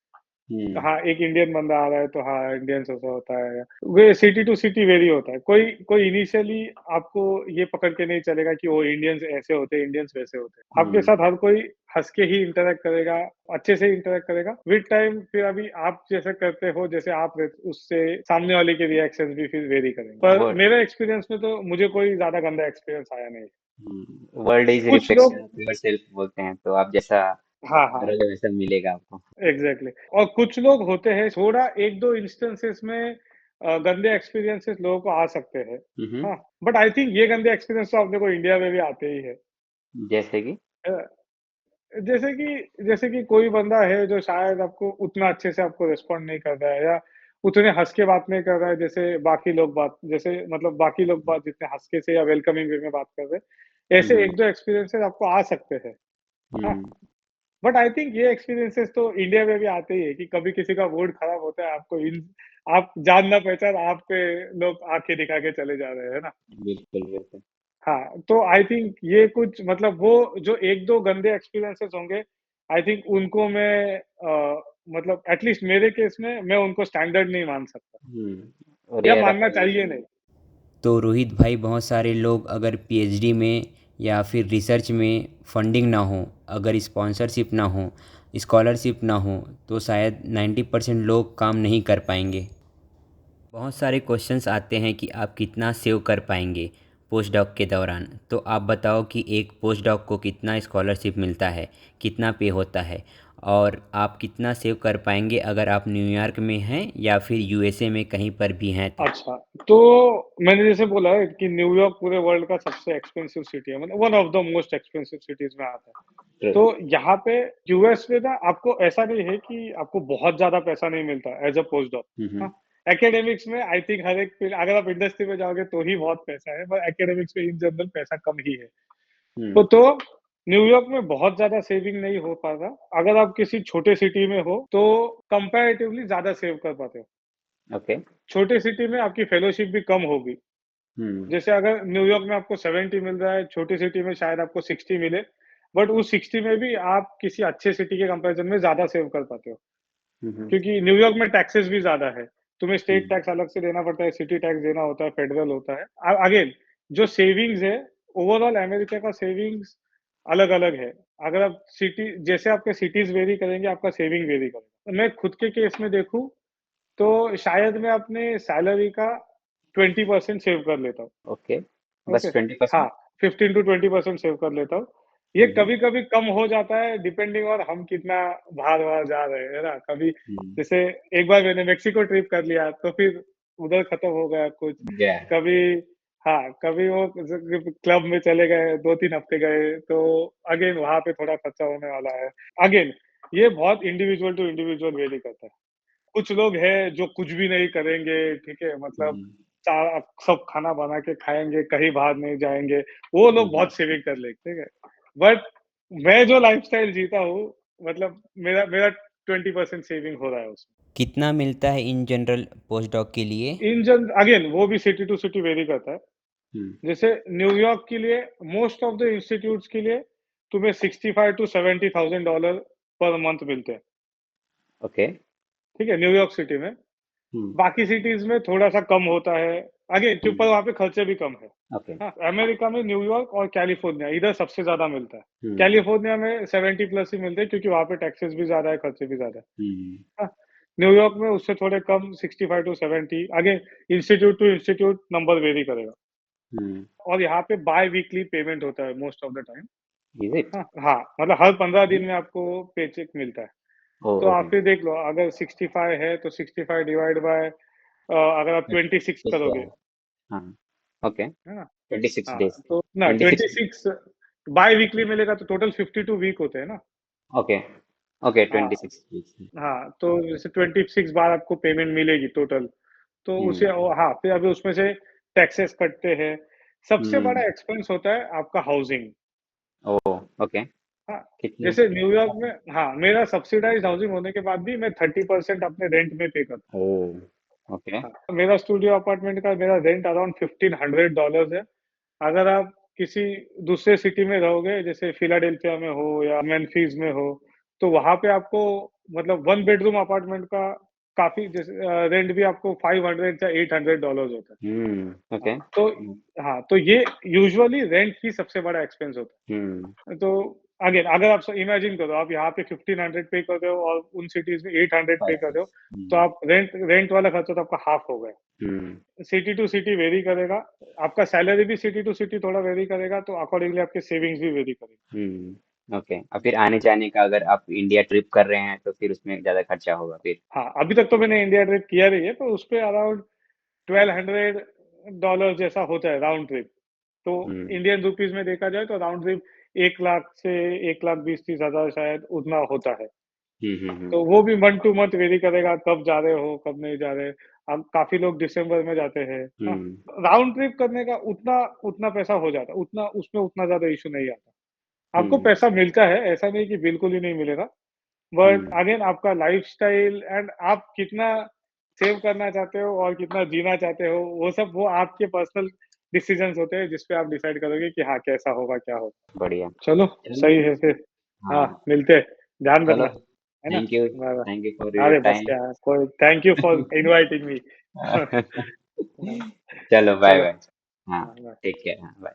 हम्म हाँ, एक इंडियन बंदा आ रहा है तो हाँ, इंडियंस ऐसा होता है। वे सिटी टू सिटी वेरी होता है। कोई कोई इनिशियली आपको ये पकड़ के नहीं चलेगा कि वो इंडियंस ऐसे होते हैं, इंडियंस वैसे होते हैं। आपके हम्म साथ हर कोई हँस के ही इंटरैक्ट करेगा, अच्छे से इंटरैक्ट करेगा। विद टाइम फिर अभी आप जैसे करते हो, जैसे आप रहते, उससे सामने वाले के रिएक्शंस भी फिर वेरी करेंगे। पर वो मेरे एक्सपीरियंस में तो मुझे कोई ज़्यादा गंदा एक्सपीरियंस आया नहीं। वर्ल्ड इज कुछ रिफ्लेक्शन लोग, ऑफ योर सेल्फ बोलते हैं तो आप जैसा हाँ, हाँ। करोगे वैसा मिलेगा आपको एग्ज़ैक्टली, और कुछ लोग होते हैं, थोड़ा 1-2 इंस्टेंसेस में गंदे एक्सपीरियंसेस लोगों को आ सकते हैं। हम्म हाँ, बट आई थिंक ये गंदे एक्सपीरियंस तो अपने को इंडिया में भी आते ही हैं। जैसे कि अ, जैसे कि कोई बंदा है जो शायद आपको उतना अच्छे से आपको रिस्पॉन्ड नहीं कर रहा है, या उतने हँस के बात नहीं कर रहा है जैसे बाकी लोग बात जैसे मतलब बाकी लोग बात जितने हँसके से या वेलकमिंग वे में बात कर रहे हैं। ऐसे हम्म 1-2 एक्सपीरियंसेस आपको आ सकते हैं। हाँ, हम्म बट आई थिंक ये एक्सपीरियंसेस तो इंडिया में भी आते ही है कि कभी किसी का मूड खराब होता है, आपको इन आप जान ना पहचान आप पे लोग आँखें दिखा के चले जा रहे हैं, है ना? बिल्कुल बिल्कुल। हाँ, तो आई थिंक ये कुछ मतलब वो जो 1-2 गंदे एक्सपीरियंसेस होंगे, आई थिंक उनको मैं मतलब एट लीस्ट मेरे केस में मैं उनको स्टैंडर्ड नहीं मान सकता या रेयर मानना है। चाहिए नहीं। तो रोहित भाई, बहुत सारे लोग अगर पीएचडी में या फिर रिसर्च में फंडिंग ना हो, अगर स्पॉन्सरशिप ना हो, स्कॉलरशिप ना हो, तो शायद 90% लोग काम नहीं कर पाएंगे। बहुत सारे क्वेश्चंस आते हैं कि आप कितना सेव कर पाएंगे पोस्ट डॉक के दौरान। तो आप बताओ कि एक पोस्ट डॉक को कितना स्कॉलरशिप मिलता है, कितना पे होता है, और आप कितना सेव कर पाएंगे अगर आप न्यूयॉर्क में हैं या फिर यूएसए में कहीं पर भी हैं तो। अच्छा, तो मैंने जैसे बोला है कि न्यूयॉर्क पूरे वर्ल्ड का सबसे एक्सपेंसिव सिटी है, मतलब one of the most expensive cities में आता है। ट्रू। तो यहाँ पे यूएस में ना आपको ऐसा नहीं है कि आपको बहुत ज़्यादा पैसा नहीं मिलता एज़ अ पोस्टडॉक। हम्म हाँ, एकेडमिक्स में आई थिंक हर एक फील्ड अगर आप इंडस्ट्री में जाओगे तो ही बहुत पैसा है, पर एकेडमिक्स में इन जनरल पैसा कम ही है। हम्म तो न्यूयॉर्क में बहुत ज़्यादा सेविंग नहीं हो पाता। अगर आप किसी छोटे सिटी में हो, तो कंपैरेटिवली ज़्यादा सेव कर पाते हो। ओके। छोटे सिटी में आपकी फेलोशिप भी कम होगी। हम्म जैसे अगर न्यूयॉर्क में आपको 70 मिल रहा है, छोटी सिटी में शायद आपको 60 मिले, बट उस 60 में भी आप किसी अच्छे सिटी के कंपैरिज़न में ज़्यादा सेव कर पाते हो। हम्म क्योंकि न्यूयॉर्क में टैक्सेस भी ज़्यादा है। तुम्हें स्टेट हम्म टैक्स अलग से देना पड़ता है, सिटी टैक्स देना होता है, फेडरल होता है। अगेन जो सेविंग्स है, ओवरऑल अमेरिका का सेविंग्स अलग-अलग है। अगर आप सिटी जैसे आपके सिटीज़ वेरी करेंगे, आपका सेविंग वेरी करेगा। मैं खुद के केस में देखूँ, तो शायद मैं अपने सैलरी का 20% सेव कर लेता हूँ। ओके। ओके, बस 20%। हाँ, 15 टू 20% सेव कर लेता हूँ। ये हम्म कभी-कभी कम हो जाता है डिपेंडिंग ऑन हम कितना बाहर-वाहर जा रहे हैं, है ना? कभी हम्म जैसे एक बार मैंने मेक्सिको ट्रिप कर लिया, तो फिर उधर खत्म हो गया कुछ। या कभी हाँ, कभी वो क्लब में चले गए, 2-3 हफ्ते गए, तो अगेन वहाँ पे थोड़ा खर्चा होने वाला है। अगेन ये बहुत इंडिविजुअल टू इंडिविजुअल वेरी करता है। कुछ लोग हैं जो कुछ भी नहीं करेंगे, ठीक है? मतलब हम्म चा सब खाना बना के खाएँगे, कहीं बाहर नहीं जाएँगे, वो लोग हम्म बहुत सेविंग कर लेते हैं, ठीक है? बट मैं जो लाइफ़स्टाइल जीता हूँ, मतलब मेरा मेरा 20% सेविंग हो रहा है उसमें। कितना मिलता है इन जनरल पोस्ट डॉक के लिए? इन जन अगेन वो भी सिटी टू सिटी वेरी करता है। हम्म जैसे न्यूयॉर्क के लिए मोस्ट ऑफ द इंस्टीट्यूट्स के लिए तुम्हें 65 टू $70,000 पर मंथ मिलते हैं, ओके। ठीक है? न्यूयॉर्क सिटी में। हम्म बाकी सिटीज़ में थोड़ा-सा कम होता है। अगेन क्यों पर हम्म वहाँ पे खर्चे भी कम है। ओके। हाँ, अमेरिका में न्यूयॉर्क और कैलिफ़ोर्निया इधर सबसे ज़्यादा मिलता है। हम्म कैलिफ़ोर्निया में 70 प्लस ही मिलते हैं क्योंकि वहाँ पे टैक्सेस भी ज़्यादा है, खर्चे भी ज़्यादा है। हम्म हाँ, न्यूयॉर्क में उससे थोड़े कम 65 to 70 again institute to institute number vary करेगा हम्म और यहाँ पे बाय वीकली पेमेंट होता है most of the time. Is it? हाँ, हाँ, मतलब हर 15 दिन में आपको पेचेक मिलता है। ओ तो आप ओके। फिर देख लो अगर 65 है तो 65 डिवाइड बाय अगर आप 26 करोगे, हाँ। ओके। है ना? 26 हाँ, डेज। तो ना 26। 26 बाय वीकली मिलेगा तो टोटल 52 वीक होते हैं ना? ओके। ओके हाँ, 26 वीक्स। हाँ, तो जैसे 26 बार आपको पेमेंट मिलेगी टोटल, तो उसे हम्म हाँ, फिर अभी उसमें से टैक्सेस कटते हैं। सबसे बड़ा हम्म एक्सपेंस होता है आपका हाउसिंग। ओ ओके। हाँ, कितना? जैसे न्यूयॉर्क में हाँ, मेरा सब्सिडाइज़्ड हाउसिंग होने के बाद भी मैं 30% अपने रेंट में पे करता ओ ओके। हूँ। हाँ, मेरा स्टूडियो अपार्टमेंट का मेरा रेंट अराउंड $1500 है। अगर आप किसी दूसरे सिटी में रहोगे, जैसे फिलाडेल्फिया में हो या मेम्फिस में हो, तो वहाँ पे आपको मतलब 1 बेडरूम अपार्टमेंट का काफ़ी जैसे रेंट भी आपको 500 या $800 होता है। हाँ, ओके। तो हाँ, तो ये यूजुअली रेंट ही सबसे बड़ा एक्सपेंस होता हम्म है। तो अगेन अगर आप इमेजिन करो आप यहाँ पे 1500 पे कर रहे हो और उन सिटीज़ में 800 पे कर रहे हो, तो हम्म आप रेंट रेंट वाला खर्चा तो आपका हाफ हो गया। हम्म सिटी टू सिटी वेरी करेगा। आपका सैलरी भी सिटी टू सिटी थोड़ा वेरी करेगा, तो अकॉर्डिंगली आपके सेविंग्स भी वेरी करेंगे। ओके। और फिर आने जाने का अगर आप इंडिया ट्रिप कर रहे हैं तो फिर उसमें ज़्यादा खर्चा होगा फिर। हाँ, अभी तक तो मैंने इंडिया ट्रिप किया नहीं है, तो उसपे अराउंड $1200 जैसा होता है राउंड ट्रिप। तो हम्म इंडियन रुपीज़ में देखा जाए तो राउंड ट्रिप 1 लाख से 1,20,30,000 शायद उतना होता है। तो वो भी मंथ टू मंथ वेरी करेगा, कब जा रहे हो, कब नहीं जा रहे। अब काफ़ी लोग दिसंबर में जाते हैं, हाँ। राउंड ट्रिप करने का उतना उतना पैसा हो जाता है, उतना उसमें उतना ज़्यादा इश्यू नहीं आता। आपको पैसा मिलता है, ऐसा नहीं कि बिल्कुल ही नहीं मिलेगा। बट अगेन आपका लाइफ़स्टाइल एंड आप कितना सेव करना चाहते हो और कितना जीना चाहते हो, वो सब वो आपके पर्सनल डिसीजंस होते हैं, जिस पे आप डिसाइड करोगे कि हाँ, कैसा होगा, क्या होगा। बढ़िया। चलो, चलो, सही है फिर। हाँ, हाँ, मिलते हैं। ध्यान चलो, रखना, है ना? Bye-bye. Thank you for your अरे बस टाइम। क्या, कोई thank you for inviting me. चलो, बाय चलो, बाय। हाँ, हाँ, बाय। टेक केयर, हाँ, बाय।